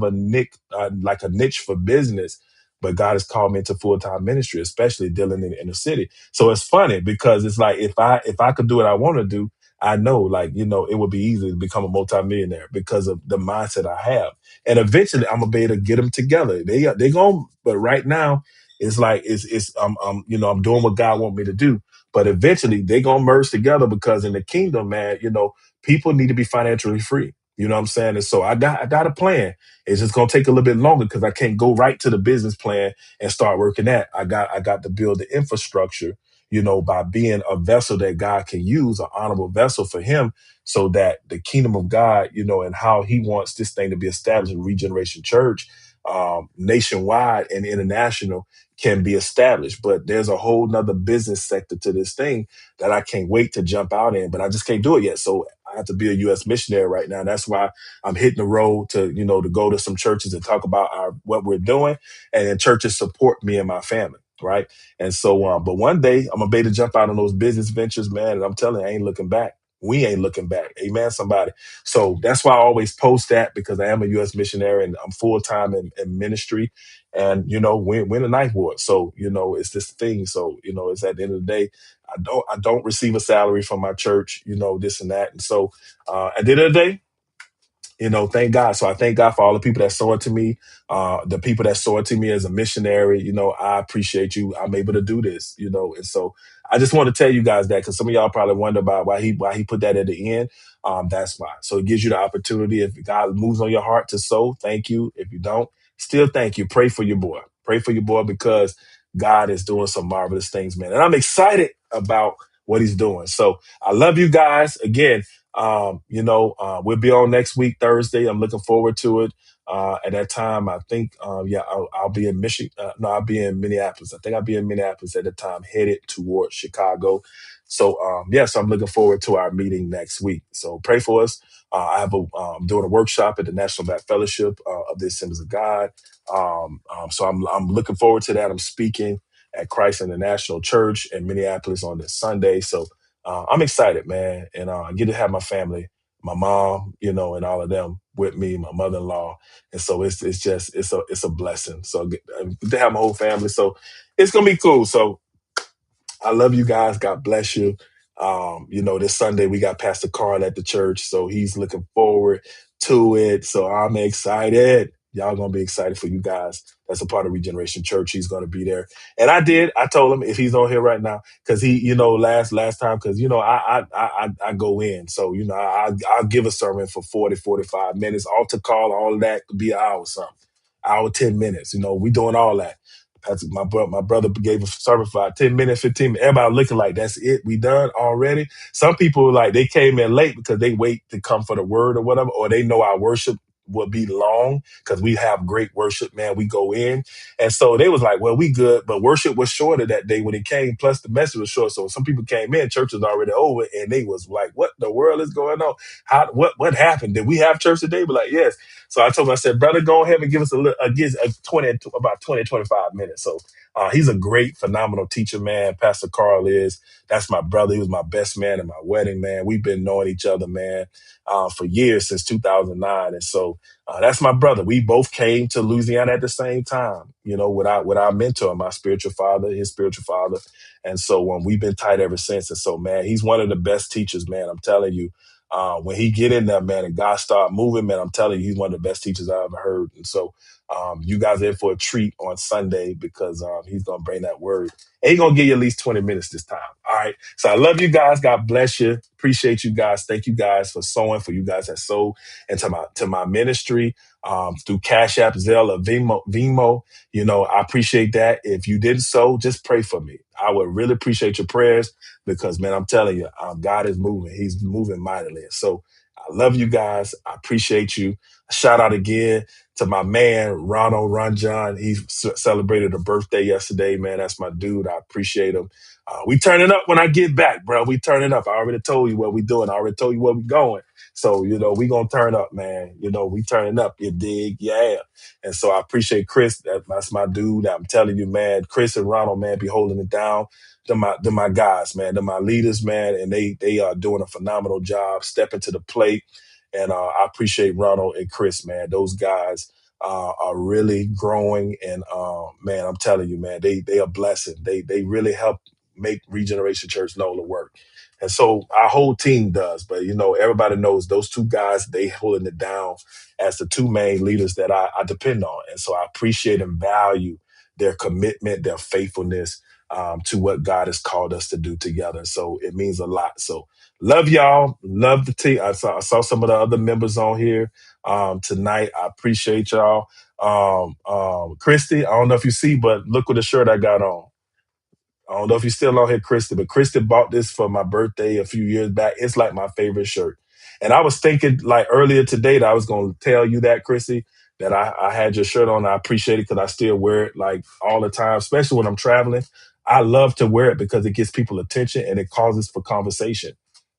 a niche, like a niche for business, but God has called me into full-time ministry, especially dealing in the city. So it's funny because it's like, if I could do what I want to do, I know, like, it would be easy to become a multimillionaire because of the mindset I have. And eventually I'm gonna be able to get them together. They going, but right now it's like I'm doing what God want me to do. But eventually they gonna merge together because in the kingdom, man, people need to be financially free. You know what I'm saying? And so I got a plan. It's just gonna take a little bit longer because I can't go right to the business plan and start working that. I got to build the infrastructure, by being a vessel that God can use, an honorable vessel for him, so that the kingdom of God, and how he wants this thing to be established in Regeneration Church, nationwide and international, can be established. But there's a whole nother business sector to this thing that I can't wait to jump out in, but I just can't do it yet. So I have to be a U.S. missionary right now. That's why I'm hitting the road to go to some churches and talk about what we're doing, and then churches support me and my family. Right. And so, but one day I'm gonna be able to jump out on those business ventures, man. And I'm telling you, I ain't looking back. We ain't looking back. Amen, somebody. So that's why I always post that, because I am a U.S. missionary and I'm full time in ministry, and win a ninth ward. So it's this thing. So it's at the end of the day, I don't receive a salary from my church. This and that. And so at the end of the day, thank God. So I thank God for all the people that sow it to me, the people that sow it to me as a missionary. I appreciate you. I'm able to do this, and so I just want to tell you guys that, because some of y'all probably wonder about why he put that at the end. That's why. So it gives you the opportunity. If God moves on your heart to sow, thank you. If you don't, still thank you. Pray for your boy. Pray for your boy, because God is doing some marvelous things, man. And I'm excited about what he's doing. So I love you guys again. We'll be on next week, Thursday. I'm looking forward to it. At that time, I think, I'll be in Michigan. No, I'll be in Minneapolis. I think I'll be in Minneapolis at the time, headed towards Chicago. So, so I'm looking forward to our meeting next week. So pray for us. I'm doing a workshop at the National Black Fellowship of the Assemblies of God. So I'm looking forward to that. I'm speaking at Christ International Church in Minneapolis on this Sunday. So I'm excited, man, and I get to have my family, my mom, and all of them with me, my mother-in-law, and so it's a blessing. So I get to have my whole family, so it's gonna be cool. So I love you guys. God bless you. This Sunday we got Pastor Carl at the church, so he's looking forward to it. So I'm excited. Y'all gonna be excited for you guys. That's a part of Regeneration Church. He's gonna be there. And I told him if he's on here right now, because he, last time, because I go in. So, I'll give a sermon for 40-45 minutes. Altar call, all of that could be an hour something. Hour, 10 minutes. We doing all that. My brother gave a sermon for 10 minutes, 15 minutes. Everybody looking like, that's it, we done already. Some people, like, they came in late because they wait to come for the word or whatever, or they know our worship will be long because we have great worship, man. We go in. And so they was like, well, we good. But worship was shorter that day when it came. Plus the message was short. So some people came in, church was already over, and they was like, what the world is going on? What happened? Did we have church today? But like, yes. So I told him, I said, brother, go ahead and give us about 20, 25 minutes. So he's a great, phenomenal teacher, man. Pastor Carl is. That's my brother. He was my best man at my wedding, man. We've been knowing each other, man, for years, since 2009. And so that's my brother. We both came to Louisiana at the same time, with our mentor, my spiritual father, his spiritual father. And so we've been tight ever since. And so, man, he's one of the best teachers, man. I'm telling you. When he get in there, man, and God start moving, man, I'm telling you, he's one of the best teachers I ever heard. And so you guys are in for a treat on Sunday, because he's going to bring that word. And he's going to give you at least 20 minutes this time. All right. So I love you guys. God bless you. Appreciate you guys. Thank you guys for sowing, for you guys that sold into my ministry through Cash App, Zelle, or Venmo. I appreciate that. If you didn't sow, just pray for me. I would really appreciate your prayers because, man, I'm telling you, God is moving. He's moving mightily. So I love you guys. I appreciate you. Shout out again to my man, Ronald Runjohn. He celebrated a birthday yesterday, man. That's my dude. I appreciate him. We turning up when I get back, bro. We turning up. I already told you what we doing. I already told you where we going. So, we going to turn up, man. We turning up. You dig? Yeah. And so I appreciate Chris. That's my dude. I'm telling you, man, Chris and Ronald, man, be holding it down. They're my guys, man. They're my leaders, man. And they are doing a phenomenal job, stepping to the plate. And I appreciate Ronald and Chris, man. Those guys are really growing. And man, I'm telling you, man, they are blessing. They really help make Regeneration Church know the work. And so our whole team does, but everybody knows those two guys, they holding it down as the two main leaders that I depend on. And so I appreciate and value their commitment, their faithfulness to what God has called us to do together. So it means a lot. So love y'all. Love the team. I saw some of the other members on here tonight. I appreciate y'all. Christy, I don't know if you see, but look what the shirt I got on. I don't know if you're still on here, Krista, but Krista bought this for my birthday a few years back. It's like my favorite shirt. And I was thinking like earlier today that I was going to tell you that, Chrissy, that I had your shirt on. I appreciate it because I still wear it like all the time, especially when I'm traveling. I love to wear it because it gets people attention and it causes for conversation.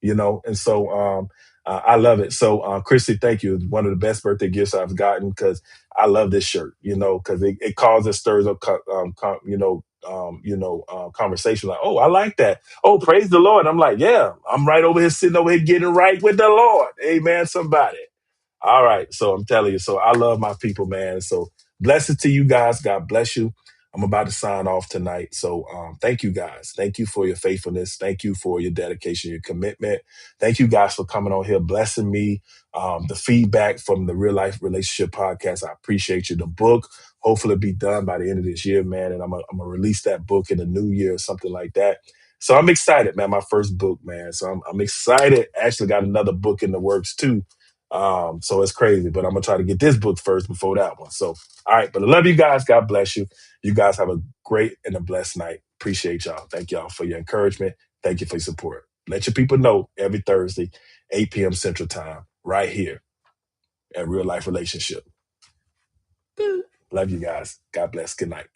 And so I love it. So Chrissy, thank you. It's one of the best birthday gifts I've gotten because I love this shirt, because it causes, stirs up, conversation like, oh, I like that. Oh, praise the Lord. I'm like, yeah, I'm right over here sitting over here getting right with the Lord. Amen, somebody. All right. So I'm telling you, so I love my people, man. So blessed to you guys. God bless you. I'm about to sign off tonight. So thank you guys. Thank you for your faithfulness. Thank you for your dedication, your commitment. Thank you guys for coming on here, blessing me. The feedback from the Real Life Relationship Podcast. I appreciate you. The book, hopefully be done by the end of this year, man. And I'm gonna release that book in the new year or something like that. So I'm excited, man. My first book, man. So I'm excited. Actually got another book in the works too. So it's crazy, but I'm gonna try to get this book first before that one. So, all right, but I love you guys. God bless you. You guys have a great and a blessed night. Appreciate y'all. Thank y'all for your encouragement. Thank you for your support. Let your people know every Thursday, 8 p.m. Central Time, right here at Real Life Relationship. Love you guys. God bless. Good night.